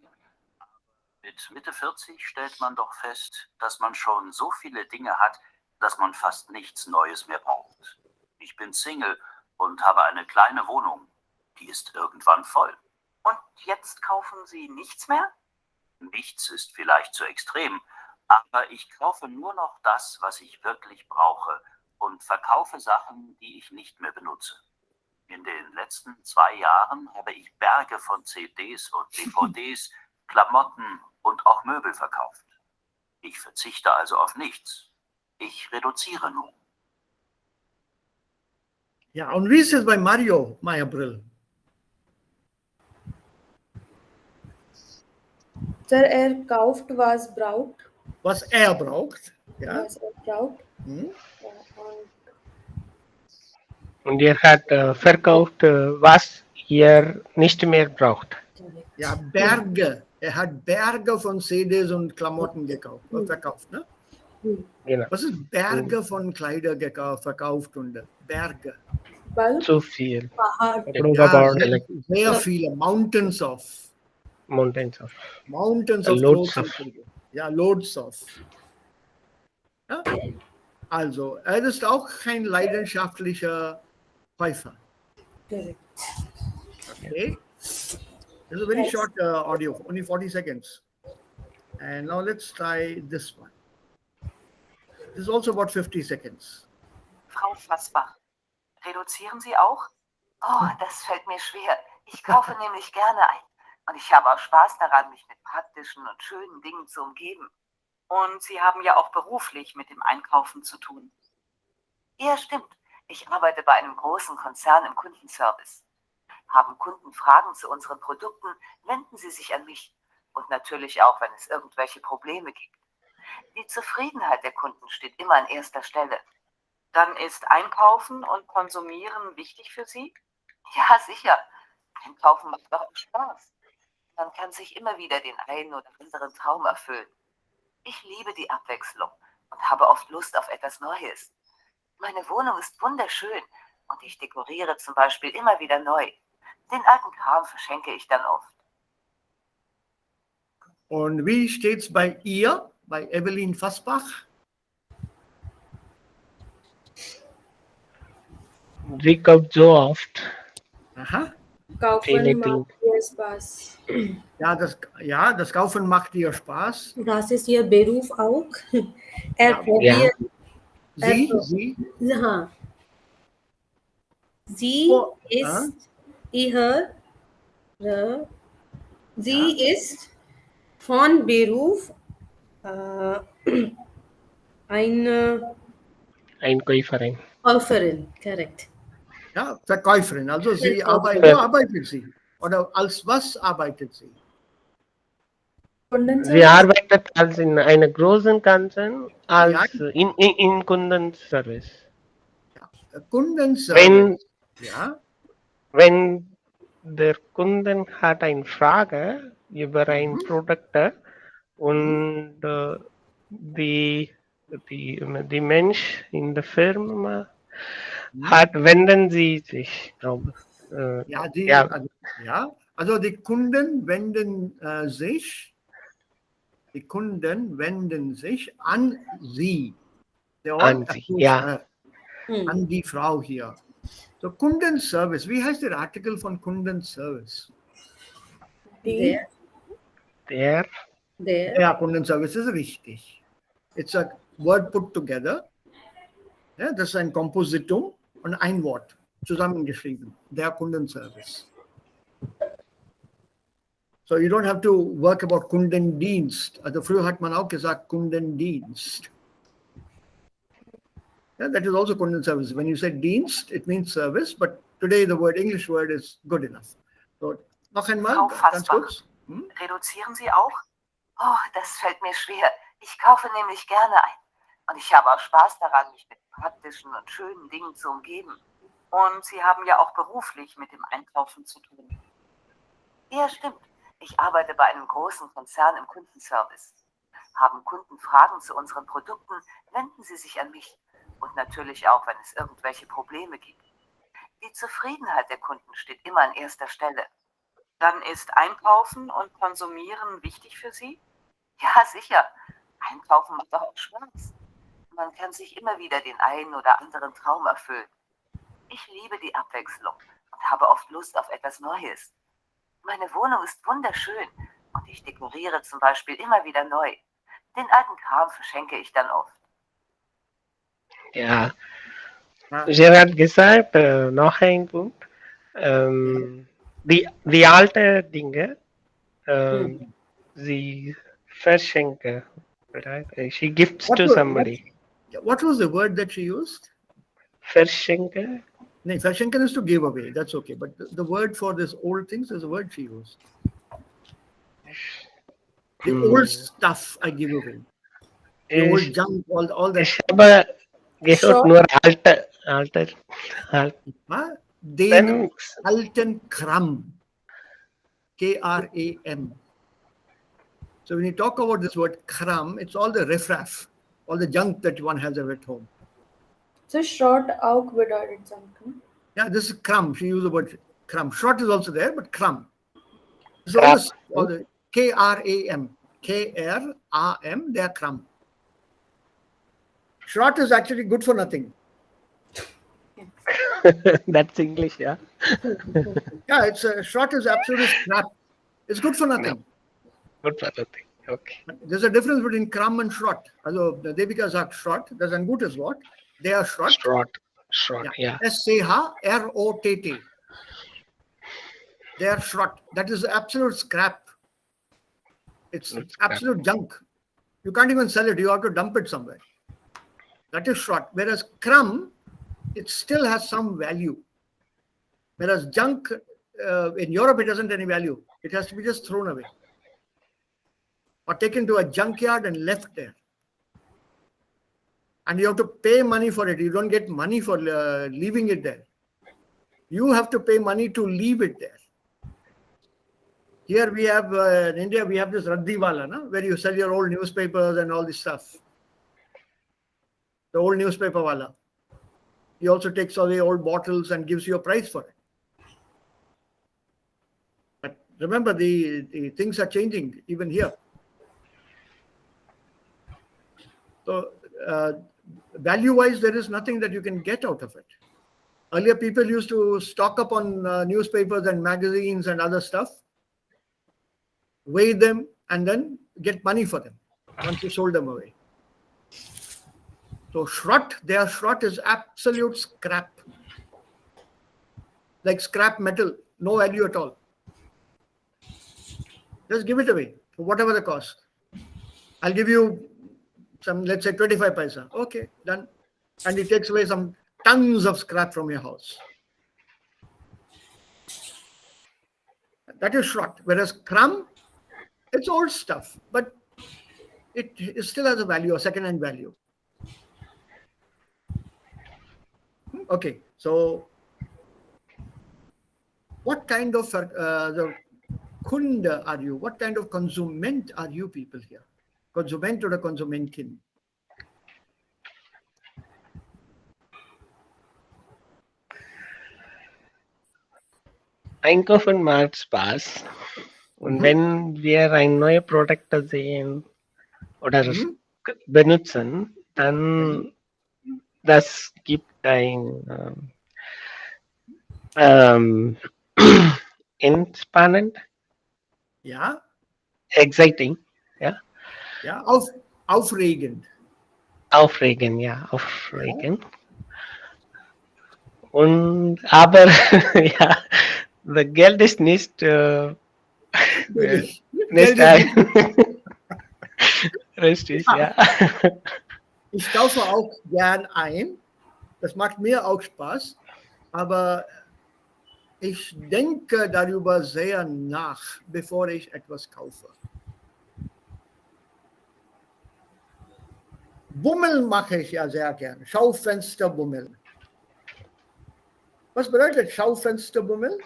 Mit Mitte 40 stellt man doch fest, dass man schon so viele Dinge hat, dass man fast nichts Neues mehr braucht. Ich bin Single und habe eine kleine Wohnung. Die ist irgendwann voll. Und jetzt kaufen Sie nichts mehr? Nichts ist vielleicht zu extrem, aber ich kaufe nur noch das, was ich wirklich brauche und verkaufe Sachen, die ich nicht mehr benutze. In den letzten 2 Jahren habe ich Berge von CDs und DVDs, Klamotten und auch Möbel verkauft. Ich verzichte also auf nichts. Ich reduziere nur. ja, und wie ist es bei Mario Meyer-Brill? Sir, er kauft, was braucht. Was er braucht. Ja. Was er braucht. Hm? Ja, Und er hat verkauft, was er nicht mehr braucht. Ja, Berge. Er hat Berge von CDs und Klamotten verkauft. Ne? Genau. Was ist Berge von Kleider verkauft und Berge? Weil Zu viel. Pahad. Ja, sehr viele. Mountains of Mountains of. clothes. Loads of. Ja, loads of. Ja? Also, er ist auch kein leidenschaftlicher Käufer. Correct. Okay. This is a very short audio, only 40 seconds. And now let's try this one. This is also about 50 seconds. Frau Fassbach, reduzieren Sie auch? Oh, das fällt mir schwer. Ich kaufe nämlich gerne ein. Und ich habe auch Spaß daran, mich mit praktischen und schönen Dingen zu umgeben. Und Sie haben ja auch beruflich mit dem Einkaufen zu tun. Ja, stimmt. Ich arbeite bei einem großen Konzern im Kundenservice. Haben Kunden Fragen zu unseren Produkten, wenden Sie sich an mich. Und natürlich auch, wenn es irgendwelche Probleme gibt. Die Zufriedenheit der Kunden steht immer an erster Stelle. Dann ist Einkaufen und Konsumieren wichtig für Sie? Ja, sicher. Einkaufen macht doch auch Spaß. Man kann sich immer wieder den einen oder anderen Traum erfüllen. Ich liebe die Abwechslung und habe oft Lust auf etwas Neues. Meine Wohnung ist wunderschön und ich dekoriere zum Beispiel immer wieder neu. Den alten Kram verschenke ich dann oft. Und wie steht's bei ihr, bei Evelyn Fassbach? Sie kauft so oft. Aha. Kaufen macht ihr Spaß. Ja, das Kaufen macht ihr Spaß. Das ist Ihr Beruf auch. Er Ja. probiert. Sie? Ja. Sie ist sie ist von Beruf Ein Einkäuferin. Käuferin, correct. Ja, Verkäuferin. Also sie Verkäuferin. wo arbeitet sie? Oder als was arbeitet sie? Sie Kundenservice? arbeitet als in einer großen Konzern Ja, als in Kundenservice. Kundenservice. Ja. Wenn der Kunden hat eine Frage über ein Produkt und die Mensch in der Firma wenden sie sich, glaube ich. Also die Kunden wenden sich an sie. They all An sie, approach ja. her. An die Frau hier. So Kundenservice. Wie heißt der Artikel von Kundenservice? Die? Der. Ja, Kundenservice ist richtig. It's a word put together. Ja, das ist ein Kompositum und ein Wort zusammengeschrieben. Der Kundenservice. So you don't have to work about Kundendienst. Also früher hat man auch gesagt Kundendienst. Yeah, that is also Kundenservice. When you say Dienst, it means service, but today the English word is good enough. So, noch einmal, Frau ganz Fassbach, kurz. reduzieren Sie auch? Oh, das fällt mir schwer. Ich kaufe nämlich gerne ein. Und ich habe auch Spaß daran, mich mit praktischen und schönen Dingen zu umgeben. Und Sie haben ja auch beruflich mit dem Einkaufen zu tun. Ja, stimmt. Ich arbeite bei einem großen Konzern im Kundenservice. Haben Kunden Fragen zu unseren Produkten, wenden Sie sich an mich. Und natürlich auch, wenn es irgendwelche Probleme gibt. Die Zufriedenheit der Kunden steht immer an erster Stelle. Dann ist Einkaufen und Konsumieren wichtig für Sie? Ja, sicher. Einkaufen macht doch auch Spaß. Man kann sich immer wieder den einen oder anderen Traum erfüllen. Ich liebe die Abwechslung und habe oft Lust auf etwas Neues. Meine Wohnung ist wunderschön und ich dekoriere zum Beispiel immer wieder neu. Den alten Kram verschenke ich dann oft. Ja. Ger hat gesagt, noch ein Punkt. Die alten Dinge, sie verschenken. Right? She gifts to somebody. What was the word that she used? Verschenken. No, verschenken is to give away. That's okay. But the word for this old things is a word she used. The old stuff I give away. The old junk, all that. Ich habe gehört nur alter. Den alten Kram. Kram. So when you talk about this word Kram, it's all the riffraff, all the junk that one has at home. So short auch bedeutet junk. Yeah, this is Kram. She used the word Kram. Short is also there, but Kram. So all the Kram. Kram, they are Kram. Short is actually good for nothing. That's English, yeah. Yeah, it's short is absolutely scrap. It's good for nothing. Good for nothing. Okay. There's a difference between Kram and Schrott. Also Devika sagt Schrott, das ist ein gutes Wort. They are Schrott. Schrott, yeah. Schrott. They are Schrott. That is absolute scrap. It's absolute junk. You can't even sell it. You have to dump it somewhere. That is Schrott. Whereas Kram, it still has some value. Whereas junk, in Europe, it doesn't have any value. It has to be just thrown away. Or taken to a junkyard and left there. And you have to pay money for it. You don't get money for leaving it there. You have to pay money to leave it there. Here we have, in India, we have this Raddiwala, no? Where you sell your old newspapers and all this stuff. The old newspaper wala. He also takes all the old bottles and gives you a price for it. But remember, the things are changing even here. So value-wise, there is nothing that you can get out of it. Earlier, people used to stock up on newspapers and magazines and other stuff, weigh them, and then get money for them once you sold them away. So their Schrott is absolute scrap. Like scrap metal, no value at all. Just give it away for whatever the cost. I'll give you some, let's say 25 paisa. Okay, done. And it takes away some tons of scrap from your house. That is short. Whereas crumb, it's old stuff, but it still has a value, a second-hand value. Okay, so what kind of the Kunde are you? What kind of consument are you people here? Konsument oder Konsumentin? Einkaufen macht Spaß. Und wenn wir ein neues Produkt sehen oder benutzen, dann das gibt ein entspannend, Ja, exciting, ja, ja, aufregend. aufregend, ja, aufregend. Und aber ja, das Geld ist nicht nicht richtig, ja. Ich kaufe auch gern ein. Das macht mir auch Spaß. Aber ich denke darüber sehr nach, bevor ich etwas kaufe. Bummeln mache ich ja sehr gern. Schaufensterbummeln. Was bedeutet Schaufensterbummeln?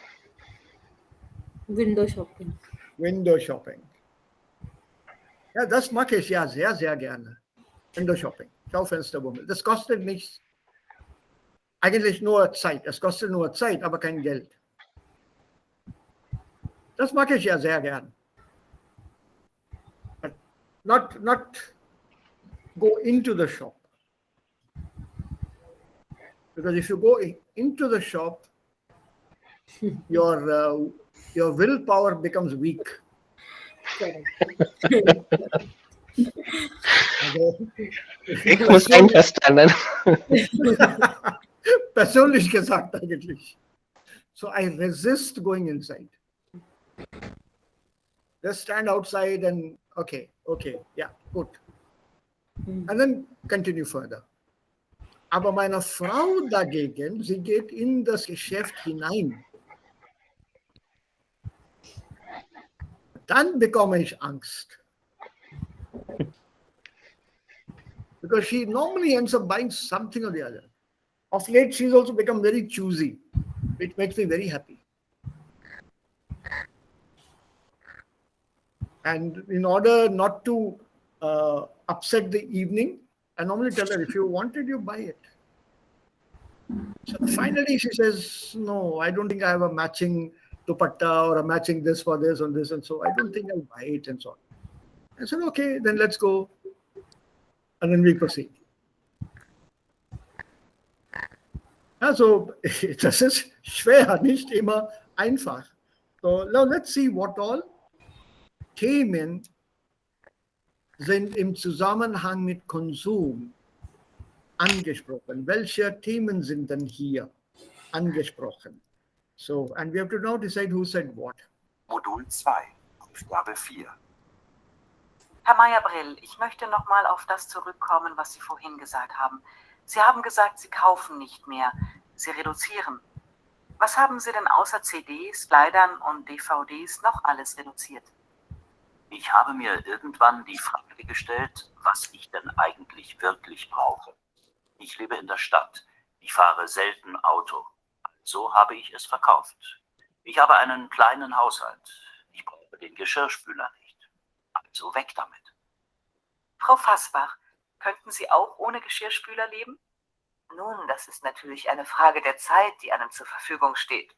Window shopping. Window Shopping. Ja, das mache ich ja sehr, sehr gerne. Window Shopping, Schaufensterbummeln. Das kostet nichts. Eigentlich nur Zeit. Es kostet nur Zeit, aber kein Geld. Das mag ich ja sehr gern. But not go into the shop. Because if you go into the shop, your willpower becomes weak. Ich muss einverstanden. Persönlich gesagt eigentlich. So I resist going inside. Just stand outside and okay, yeah, good. And then continue further. Aber meine Frau dagegen, sie geht in das Geschäft hinein. Dann bekomme ich Angst. Because she normally ends up buying something or the other. Of late, she's also become very choosy. It makes me very happy. And in order not to upset the evening, I normally tell her, if you want it, you buy it. So finally, she says, no, I don't think I have a matching dupatta or a matching this for this and this, and so I don't think I'll buy it and so on. I said, okay, then let's go. And then we proceed. Also, das ist schwer, nicht immer einfach. So now let's see what all Themen sind im Zusammenhang mit Konsum angesprochen. Welche Themen sind denn hier angesprochen? So, and we have to now decide who said what. Modul 2, Aufgabe 4. Herr Meyer-Brill, ich möchte nochmal auf das zurückkommen, was Sie vorhin gesagt haben. Sie haben gesagt, Sie kaufen nicht mehr, Sie reduzieren. Was haben Sie denn außer CDs, Kleidern und DVDs noch alles reduziert? Ich habe mir irgendwann die Frage gestellt, was ich denn eigentlich wirklich brauche. Ich lebe in der Stadt. Ich fahre selten Auto. Also habe ich es verkauft. Ich habe einen kleinen Haushalt. Ich brauche den Geschirrspüler nicht. Also weg damit. Frau Fassbach, könnten Sie auch ohne Geschirrspüler leben? Nun, das ist natürlich eine Frage der Zeit, die einem zur Verfügung steht.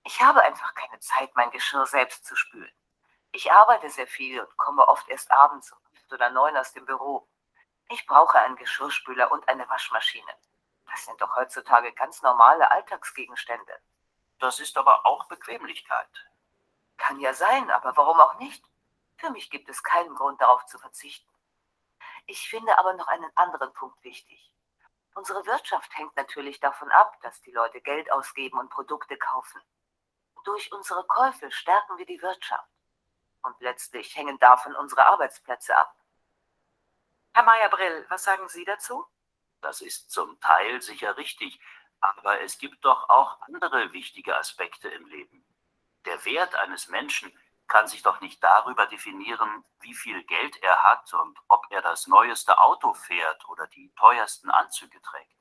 Ich habe einfach keine Zeit, mein Geschirr selbst zu spülen. Ich arbeite sehr viel und komme oft erst abends um 8 oder 9 aus dem Büro. Ich brauche einen Geschirrspüler und eine Waschmaschine. Das sind doch heutzutage ganz normale Alltagsgegenstände. Das ist aber auch Bequemlichkeit. Kann ja sein, aber warum auch nicht? Für mich gibt es keinen Grund, darauf zu verzichten. Ich finde aber noch einen anderen Punkt wichtig. Unsere Wirtschaft hängt natürlich davon ab, dass die Leute Geld ausgeben und Produkte kaufen. Durch unsere Käufe stärken wir die Wirtschaft. Und letztlich hängen davon unsere Arbeitsplätze ab. Herr Meyer-Brill, was sagen Sie dazu? Das ist zum Teil sicher richtig, aber es gibt doch auch andere wichtige Aspekte im Leben. Der Wert eines Menschen kann sich doch nicht darüber definieren, wie viel Geld er hat und ob er das neueste Auto fährt oder die teuersten Anzüge trägt.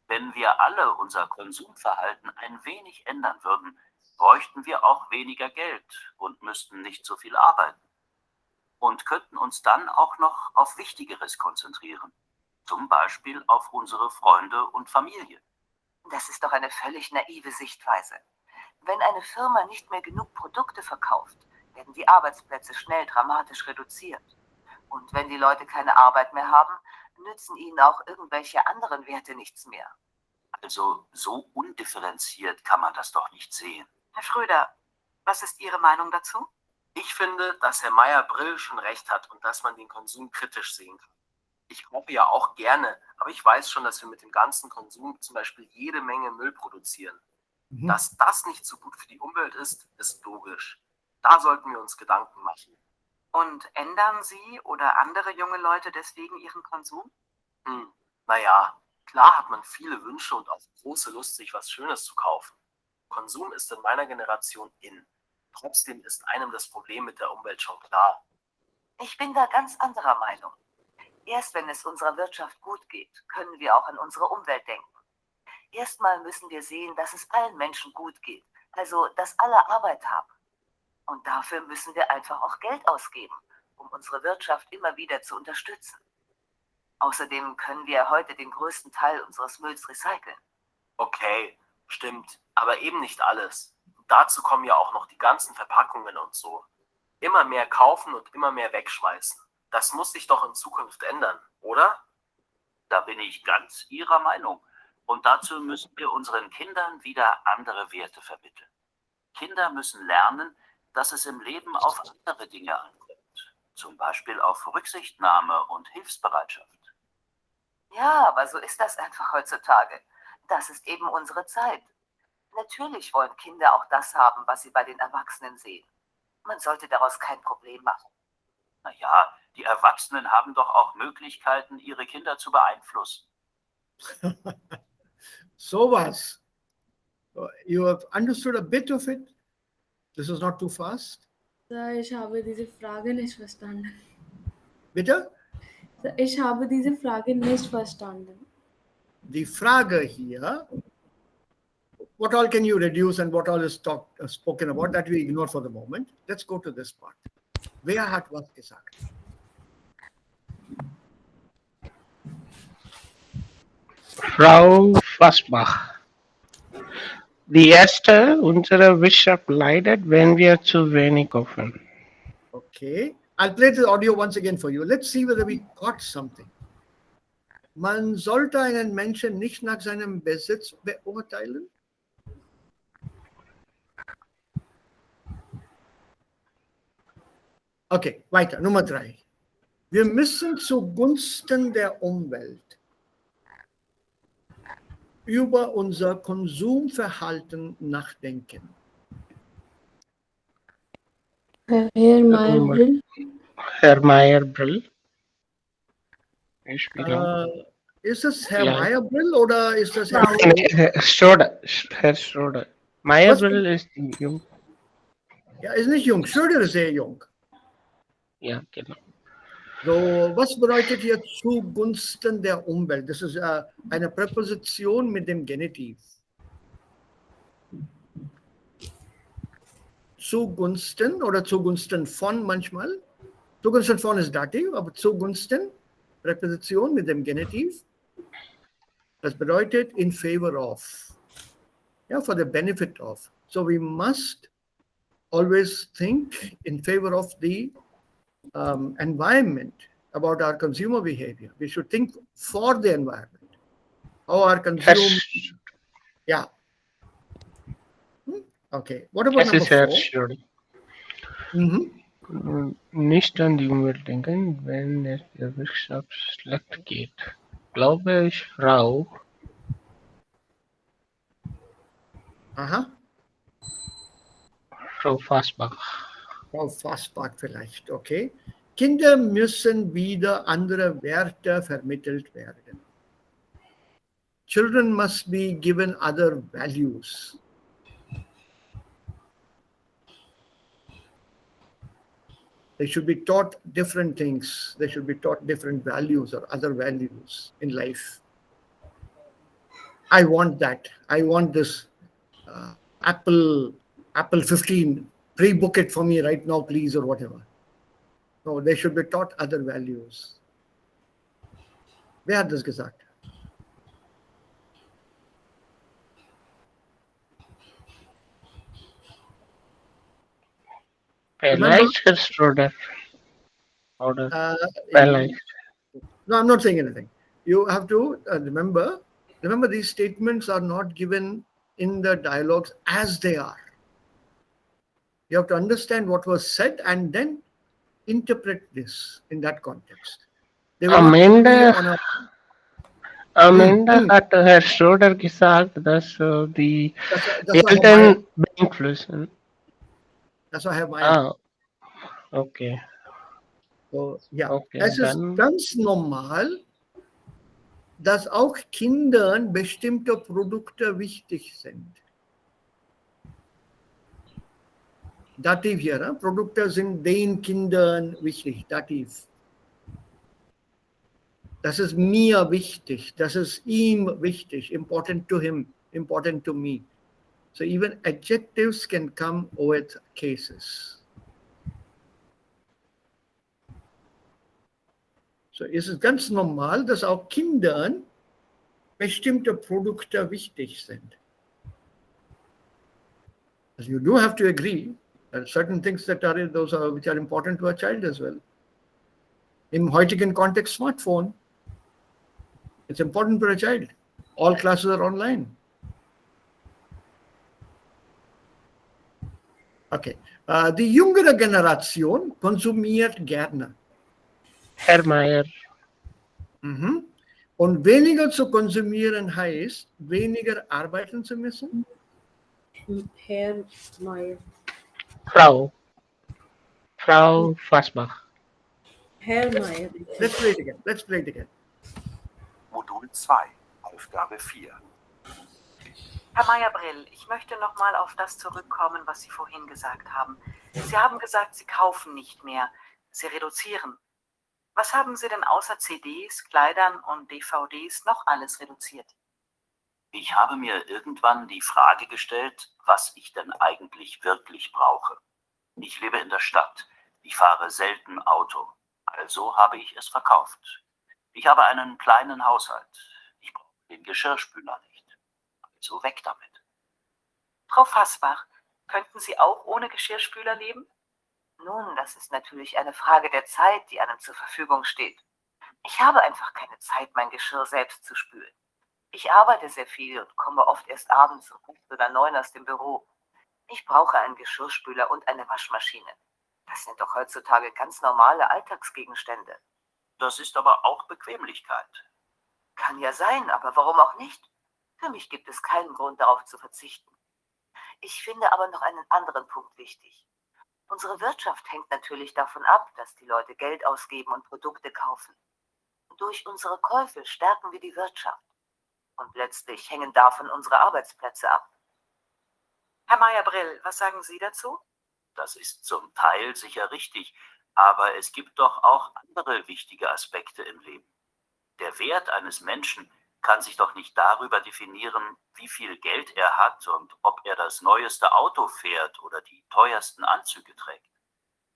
Wenn wir alle unser Konsumverhalten ein wenig ändern würden, bräuchten wir auch weniger Geld und müssten nicht so viel arbeiten. Und könnten uns dann auch noch auf Wichtigeres konzentrieren. Zum Beispiel auf unsere Freunde und Familie. Das ist doch eine völlig naive Sichtweise. Wenn eine Firma nicht mehr genug Produkte verkauft, werden die Arbeitsplätze schnell dramatisch reduziert. Und wenn die Leute keine Arbeit mehr haben, nützen ihnen auch irgendwelche anderen Werte nichts mehr. Also so undifferenziert kann man das doch nicht sehen. Herr Schröder, was ist Ihre Meinung dazu? Ich finde, dass Herr Meyer-Brill schon recht hat und dass man den Konsum kritisch sehen kann. Ich kaufe ja auch gerne, aber ich weiß schon, dass wir mit dem ganzen Konsum zum Beispiel jede Menge Müll produzieren. Dass das nicht so gut für die Umwelt ist, ist logisch. Da sollten wir uns Gedanken machen. Und ändern Sie oder andere junge Leute deswegen ihren Konsum? Naja, klar hat man viele Wünsche und auch große Lust, sich was Schönes zu kaufen. Konsum ist in meiner Generation in. Trotzdem ist einem das Problem mit der Umwelt schon klar. Ich bin da ganz anderer Meinung. Erst wenn es unserer Wirtschaft gut geht, können wir auch an unsere Umwelt denken. Erstmal müssen wir sehen, dass es allen Menschen gut geht, also dass alle Arbeit haben. Und dafür müssen wir einfach auch Geld ausgeben, um unsere Wirtschaft immer wieder zu unterstützen. Außerdem können wir heute den größten Teil unseres Mülls recyceln. Okay, stimmt, aber eben nicht alles. Dazu kommen ja auch noch die ganzen Verpackungen und so. Immer mehr kaufen und immer mehr wegschmeißen. Das muss sich doch in Zukunft ändern, oder? Da bin ich ganz Ihrer Meinung. Und dazu müssen wir unseren Kindern wieder andere Werte vermitteln. Kinder müssen lernen, dass es im Leben auf andere Dinge ankommt. Zum Beispiel auf Rücksichtnahme und Hilfsbereitschaft. Ja, aber so ist das einfach heutzutage. Das ist eben unsere Zeit. Natürlich wollen Kinder auch das haben, was sie bei den Erwachsenen sehen. Man sollte daraus kein Problem machen. Naja, die Erwachsenen haben doch auch Möglichkeiten, ihre Kinder zu beeinflussen. Sowas. You have understood a bit of it? This is not too fast? Ich habe diese Frage nicht verstanden. Bitte? Ich habe diese Frage nicht verstanden. Die Frage hier, what all can you reduce and what all is spoken about, that we ignore for the moment. Let's go to this part. Wer hat was gesagt? Frau Fasbach. Die erste unserer Wirtschaft leidet, wenn wir zu wenig kaufen. Okay. I'll play the audio once again for you. Let's see whether we got something. Man sollte einen Menschen nicht nach seinem Besitz beurteilen. Okay, weiter. Nummer 3. Wir müssen zugunsten der Umwelt über unser Konsumverhalten nachdenken. Herr Meyer-Brill. Herr Meyer-Brill. Ist es Herr Ja. Meyer-Brill oder ist das Herr Herr Schröder. Herr Schröder. Meyer-Brill ist jung. Ja, ist nicht jung. Schröder ist sehr jung. Ja, genau. So, was bedeutet hier zugunsten der Umwelt? Das ist eine Präposition mit dem Genitiv. Zugunsten oder zugunsten von manchmal. Zugunsten von ist Dativ, aber zugunsten, Präposition mit dem Genitiv. Das bedeutet in favor of. Yeah, for the benefit of. So we must always think in favor of the environment, about our consumer behavior. We should think for the environment. How our consumer. Yeah. Okay. What about number 4? Nicht an die Umwelt denken, wenn es der Wirtschaft schlecht geht. Glaube ich, Frau. Aha. Frau Fasbach. Frau Fasbach vielleicht, okay. Kinder müssen wieder andere Werte vermittelt werden. Children must be given other values. They should be taught different things. They should be taught different values or other values in life. I want that. I want this Apple 15. Pre-book it for me right now, please, or whatever. No, they should be taught other values. Wer hat das gesagt? Vielleicht, Herr Schroeder. Oder vielleicht. No, I'm not saying anything. You have to remember these statements are not given in the dialogues as they are. You have to understand what was said and then interpret this in that context. They will not be on a Am Ende hat Herr Schroeder gesagt, dass die Eltern beeinflussen. Das war Herr Mayer. Okay. So, ja, okay, es ist ganz normal, dass auch Kindern bestimmte Produkte wichtig sind. Dativ hier, ne? Produkte sind den Kindern wichtig, Dativ. Das ist mir wichtig, das ist ihm wichtig, important to him, important to me. So even adjectives can come with cases. So ist es ganz normal, dass auch Kindern bestimmte Produkte wichtig sind. You do have to agree that certain things which are important to a child as well. Im heutigen Kontext Smartphone, it's important for a child. All classes are online. Okay. Die jüngere Generation konsumiert gerne. Herr Mayer. Und weniger zu konsumieren heißt, weniger arbeiten zu müssen? Herr Mayer. Frau Fasbach. Herr Mayer. Let's play it again. Modul 2, Aufgabe 4. Herr Meyer-Brill, ich möchte nochmal auf das zurückkommen, was Sie vorhin gesagt haben. Sie haben gesagt, Sie kaufen nicht mehr, Sie reduzieren. Was haben Sie denn außer CDs, Kleidern und DVDs noch alles reduziert? Ich habe mir irgendwann die Frage gestellt, was ich denn eigentlich wirklich brauche. Ich lebe in der Stadt. Ich fahre selten Auto. Also habe ich es verkauft. Ich habe einen kleinen Haushalt. Ich brauche den Geschirrspüler nicht. Also weg damit. Frau Fasbach, könnten Sie auch ohne Geschirrspüler leben? Nun, das ist natürlich eine Frage der Zeit, die einem zur Verfügung steht. Ich habe einfach keine Zeit, mein Geschirr selbst zu spülen. Ich arbeite sehr viel und komme oft erst abends um 8 oder 9 aus dem Büro. Ich brauche einen Geschirrspüler und eine Waschmaschine. Das sind doch heutzutage ganz normale Alltagsgegenstände. Das ist aber auch Bequemlichkeit. Kann ja sein, aber warum auch nicht? Für mich gibt es keinen Grund, darauf zu verzichten. Ich finde aber noch einen anderen Punkt wichtig. Unsere Wirtschaft hängt natürlich davon ab, dass die Leute Geld ausgeben und Produkte kaufen. Und durch unsere Käufe stärken wir die Wirtschaft. Und letztlich hängen davon unsere Arbeitsplätze ab. Herr Meyer-Brill, was sagen Sie dazu? Das ist zum Teil sicher richtig, aber es gibt doch auch andere wichtige Aspekte im Leben. Der Wert eines Menschen kann sich doch nicht darüber definieren, wie viel Geld er hat und ob er das neueste Auto fährt oder die teuersten Anzüge trägt.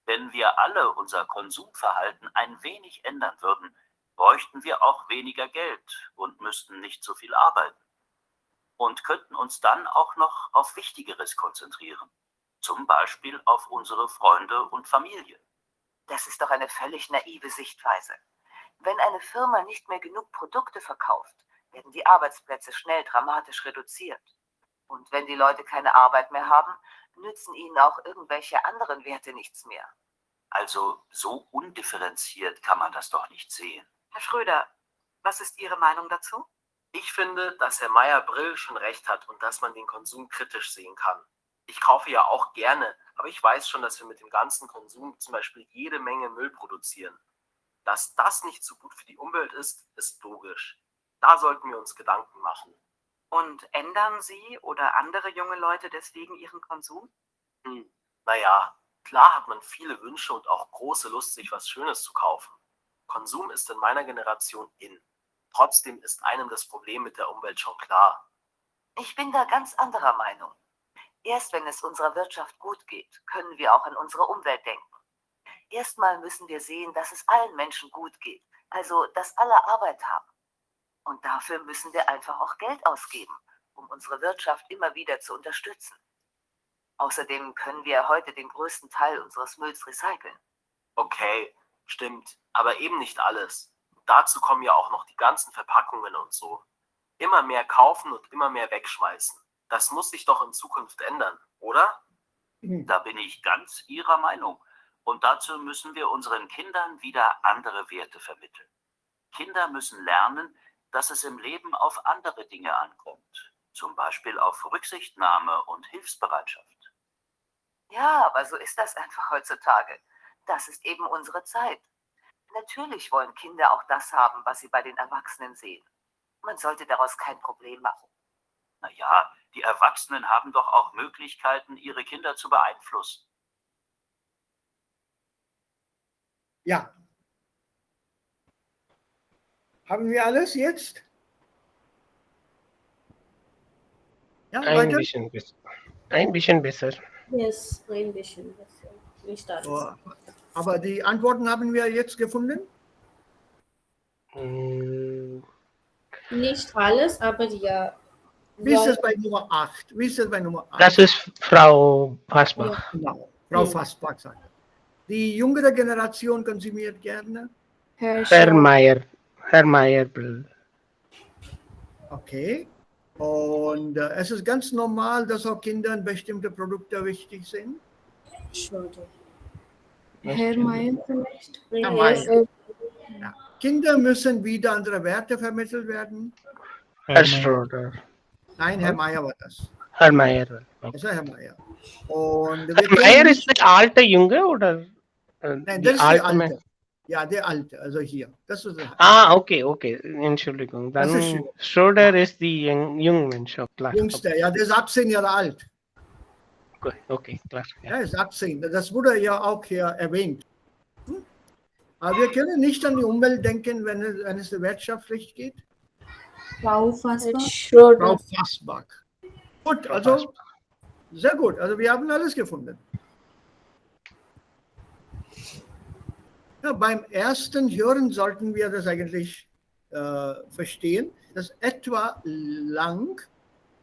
Wenn wir alle unser Konsumverhalten ein wenig ändern würden, bräuchten wir auch weniger Geld und müssten nicht so viel arbeiten. Und könnten uns dann auch noch auf Wichtigeres konzentrieren. Zum Beispiel auf unsere Freunde und Familie. Das ist doch eine völlig naive Sichtweise. Wenn eine Firma nicht mehr genug Produkte verkauft, werden die Arbeitsplätze schnell dramatisch reduziert. Und wenn die Leute keine Arbeit mehr haben, nützen ihnen auch irgendwelche anderen Werte nichts mehr. Also so undifferenziert kann man das doch nicht sehen. Herr Schröder, was ist Ihre Meinung dazu? Ich finde, dass Herr Meyer-Brill schon recht hat und dass man den Konsum kritisch sehen kann. Ich kaufe ja auch gerne, aber ich weiß schon, dass wir mit dem ganzen Konsum zum Beispiel jede Menge Müll produzieren. Dass das nicht so gut für die Umwelt ist, ist logisch. Da sollten wir uns Gedanken machen. Und ändern Sie oder andere junge Leute deswegen ihren Konsum? Naja, klar hat man viele Wünsche und auch große Lust, sich was Schönes zu kaufen. Konsum ist in meiner Generation in. Trotzdem ist einem das Problem mit der Umwelt schon klar. Ich bin da ganz anderer Meinung. Erst wenn es unserer Wirtschaft gut geht, können wir auch an unsere Umwelt denken. Erstmal müssen wir sehen, dass es allen Menschen gut geht, also dass alle Arbeit haben. Und dafür müssen wir einfach auch Geld ausgeben, um unsere Wirtschaft immer wieder zu unterstützen. Außerdem können wir heute den größten Teil unseres Mülls recyceln. Okay, stimmt, aber eben nicht alles. Dazu kommen ja auch noch die ganzen Verpackungen und so. Immer mehr kaufen und immer mehr wegschmeißen. Das muss sich doch in Zukunft ändern, oder? Da bin ich ganz Ihrer Meinung. Und dazu müssen wir unseren Kindern wieder andere Werte vermitteln. Kinder müssen lernen, dass es im Leben auf andere Dinge ankommt. Zum Beispiel auf Rücksichtnahme und Hilfsbereitschaft. Ja, aber so ist das einfach heutzutage. Das ist eben unsere Zeit. Natürlich wollen Kinder auch das haben, was sie bei den Erwachsenen sehen. Man sollte daraus kein Problem machen. Naja, die Erwachsenen haben doch auch Möglichkeiten, ihre Kinder zu beeinflussen. Ja. Haben wir alles jetzt? Ja, Ein weiter? bisschen besser. Ein bisschen besser. Yes, ein bisschen besser. Nicht alles. Oh, aber die Antworten haben wir jetzt gefunden? Mm, Nicht alles, aber ja. Wie ist es bei Nummer 8? Wie ist es bei Nummer 8? Das ist Frau Fasbach. Genau, Frau Ja. Fasbach sagt. Die jüngere Generation konsumiert gerne. Herr Meyer. Okay. Und es ist ganz normal, dass auch Kindern bestimmte Produkte wichtig sind. Schade. Herr Mayer vielleicht? Herr Yes. Mayer. Ja. Kinder müssen wieder andere Werte vermittelt werden. Herr Schroeder. Nein, Herr Mayer war das. Herr Meyer. Das war Herr Mayer. Und wir Herr können Meyer nicht- ist der alte Junge oder Nein, die das ist die alte alte. Mann? Ja, der alte, also hier. Das ist der Okay. Entschuldigung. Das ist Dann schön. Schroeder ist die junge Mensch. Klar. Jüngste. Ja, der ist 18 Jahre alt. Okay, klar. Ja. Ja, ist 18. Das wurde ja auch hier erwähnt. Aber wir können nicht an die Umwelt denken, wenn es wirtschaftlich geht. Frau Fasbach? Frau Fasbach. Gut, also sehr gut. Also wir haben alles gefunden. Ja, beim ersten Hören sollten wir das eigentlich verstehen. Das ist etwa lang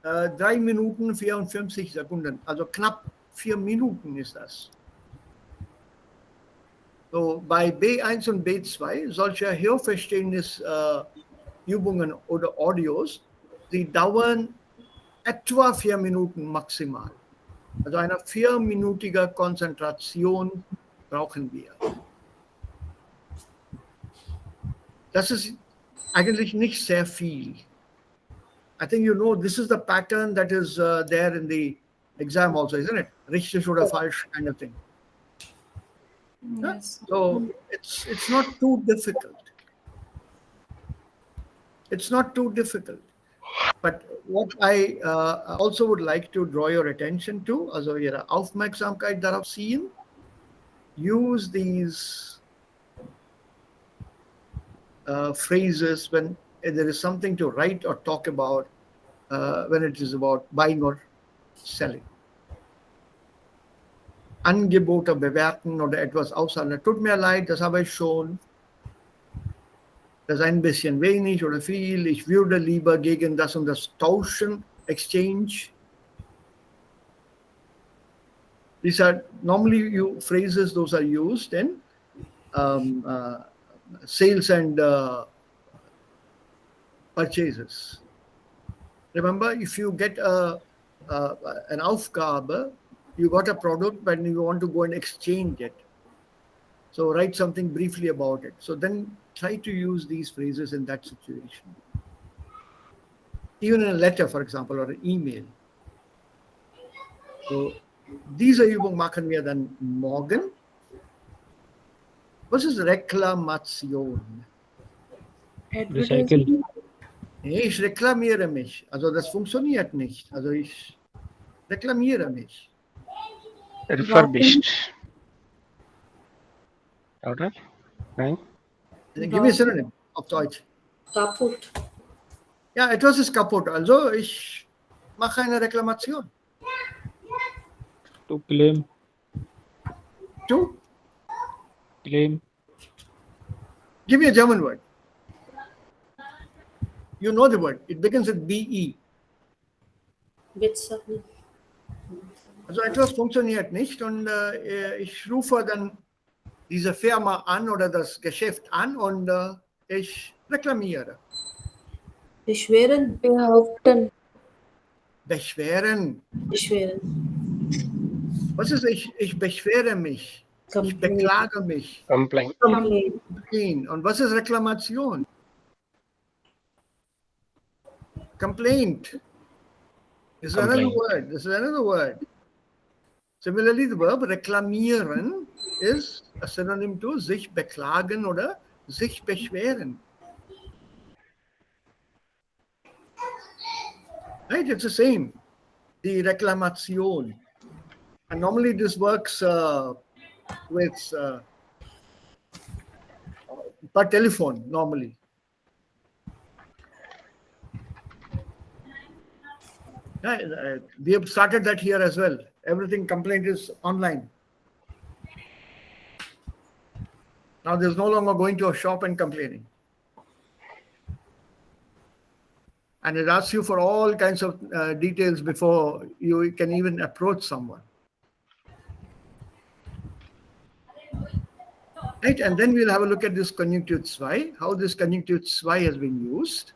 3 Minuten 54 Sekunden. Also knapp 4 Minuten ist das. So, bei B1 und B2 solcher Hörverständnisübungen oder Audios, die dauern etwa 4 Minuten maximal. Also eine 4-minütige Konzentration brauchen wir. Das ist eigentlich nicht sehr viel. I think you know this is the pattern that is there in the exam also, isn't it? Richtig oder falsch kind of thing. Yes. So it's not too difficult. It's not too difficult. But what I also would like to draw your attention to, also Ihre Aufmerksamkeit darauf ziehen, use these phrases when there is something to write or talk about, when it is about buying or selling. Angebote bewerten oder etwas aushandeln. Tut mir leid, das habe ich schon. Das ist ein bisschen wenig oder viel. Ich würde lieber gegen das und das tauschen, exchange. These are normally phrases, those are used in sales and purchases. Remember, if you get an Aufgabe, you got a product, but you want to go and exchange it. So write something briefly about it. So then try to use these phrases in that situation. Even in a letter, for example, or an email. So, diese Übung machen wir dann morgen. Was ist Reklamation? Recycle. Nee, ich reklamiere mich. Also das funktioniert nicht. Also ich reklamiere mich. Refurbished. Oder? Nein? Gib mir Synonym auf Deutsch. Kaputt. Ja, etwas ist kaputt. Also ich mache eine Reklamation. To claim. To Claim. give me a German word. You know the word. It begins with BE. Bezahlen. Also etwas funktioniert nicht und ich rufe dann diese Firma an oder das Geschäft an und ich reklamiere. Beschweren. Behaupten. Beschweren. Beschweren. Was ist ich beschwere mich? Ich Complain. beklage mich. Complaint. Complain. Und was ist Reklamation? Complaint. This is another word. This is another word. Similarly, the verb reklamieren is a synonym to sich beklagen oder sich beschweren. Right? It's the same. The Reklamation. And normally this works with by telephone normally. We have started that here as well. Everything complaint is online. Now there's no longer going to a shop and complaining. And it asks you for all kinds of details before you can even approach someone. Right? And then we'll have a look at this Konjunktiv 2, how this Konjunktiv 2 has been used.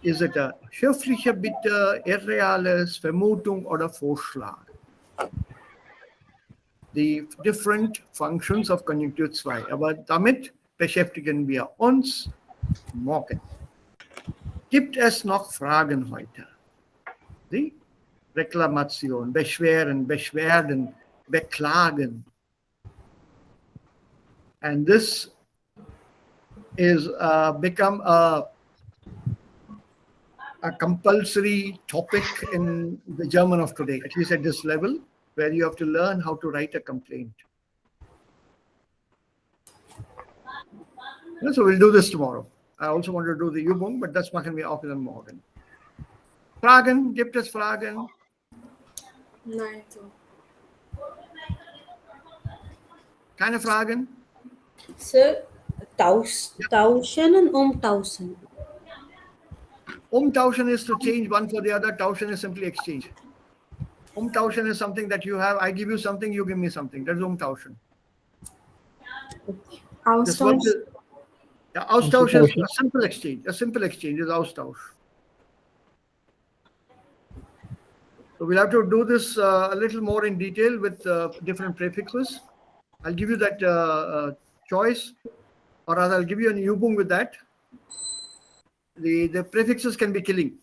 Is it a schriftliche Bitte, irreales, Vermutung oder Vorschlag? The different functions of Konjunktiv 2. Aber damit beschäftigen wir uns morgen. Gibt es noch Fragen heute? Die Reklamation, Beschweren, Beschwerden, Beklagen. And this is become a compulsory topic in the German of today, at least at this level, where you have to learn how to write a complaint. So we'll do this tomorrow. I also want to do the Übung, but das machen wir auch dann morgen. Fragen? Gibt es Fragen? Nein, so. Keine Fragen? Sir, tauschen und umtauschen. Umtauschen is to change one for the other. Tauschen is simply exchange. Umtauschen is something that you have. I give you something, you give me something. That's umtauschen. This word Austausch. is, yeah, Austausch is a simple exchange. A simple exchange is Austausch. So we'll have to do this a little more in detail with different prefixes. I'll give you that choice, or rather I'll give you an Übung with that. The prefixes can be killing.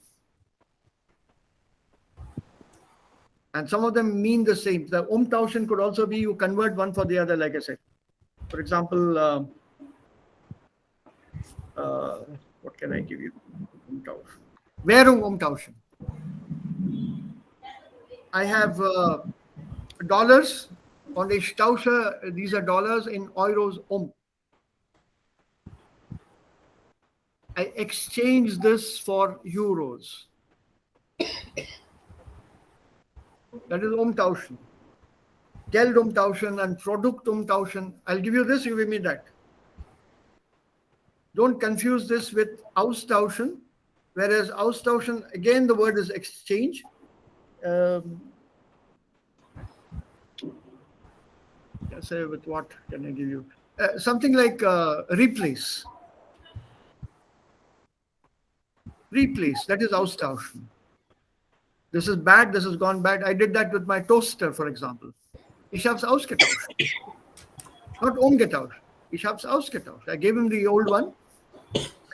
And some of them mean the same. The umtauschen could also be you convert one for the other, like I said. For example, what can I give you? Umtauschen. Währung umtauschen. I have dollars und ich tausche diese Dollars in Euros um. I exchange this for euros. That is umtauschen. Geld umtauschen and Produkt umtauschen. I'll give you this, you give me that. Don't confuse this with austauschen, whereas austauschen, again, the word is exchange. Say with what can I give you? Something like replace. Replace, that is austauschen. This is bad, this has gone bad. I did that with my toaster, for example. Ich hab's ausgetauscht. Not umgetauscht. Ich hab's ausgetauscht. I gave him the old one,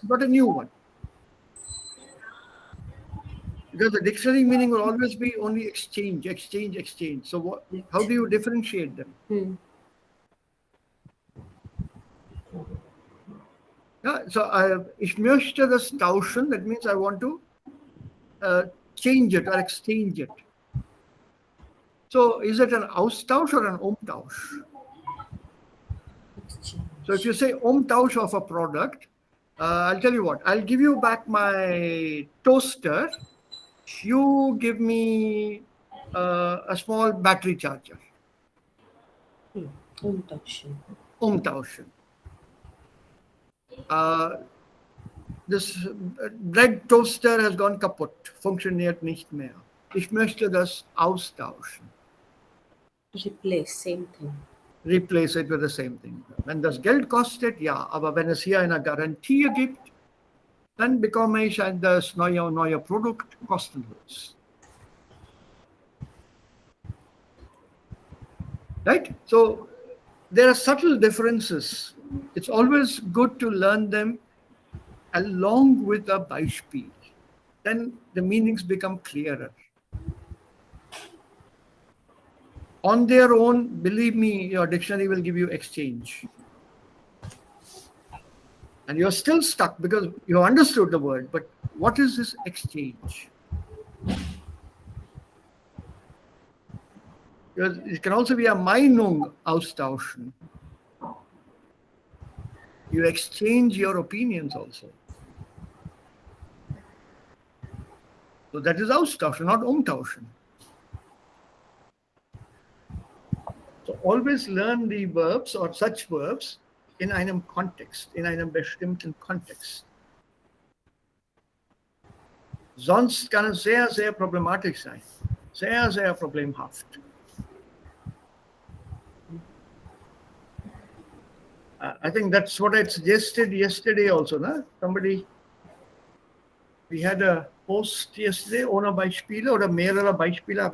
got a new one. Because the dictionary meaning will always be only exchange, exchange, exchange. So what? How do you differentiate them? Yeah, so ich möchte das tauschen. That means I want to change it or exchange it. So is it an Austausch or an Umtausch? So if you say Umtausch of a product, I'll tell you what, I'll give you back my toaster. You give me a small battery charger. Umtauschen. Umtauschen. This bread toaster has gone kaputt, funktioniert nicht mehr. Ich möchte das austauschen. Replace, same thing. Replace it with the same thing. Wenn das Geld kostet, ja, aber wenn es hier eine Garantie gibt, dann bekomme ich das neue Produkt kostenlos. Right? So there are subtle differences. It's always good to learn them along with a Beispiel. Then the meanings become clearer. On their own, believe me, your dictionary will give you exchange. And you're still stuck because you understood the word, but what is this exchange? It can also be a Meinung austauschen. You exchange your opinions also. So that is austauschen, not umtauschen. So always learn the verbs or such verbs in einem Kontext, in einem bestimmten Kontext. Sonst kann es sehr, sehr problematisch sein. Sehr, sehr problemhaft. I think that's what I suggested yesterday also. Na? We had a post yesterday ohne Beispiele oder mehrere Beispiele.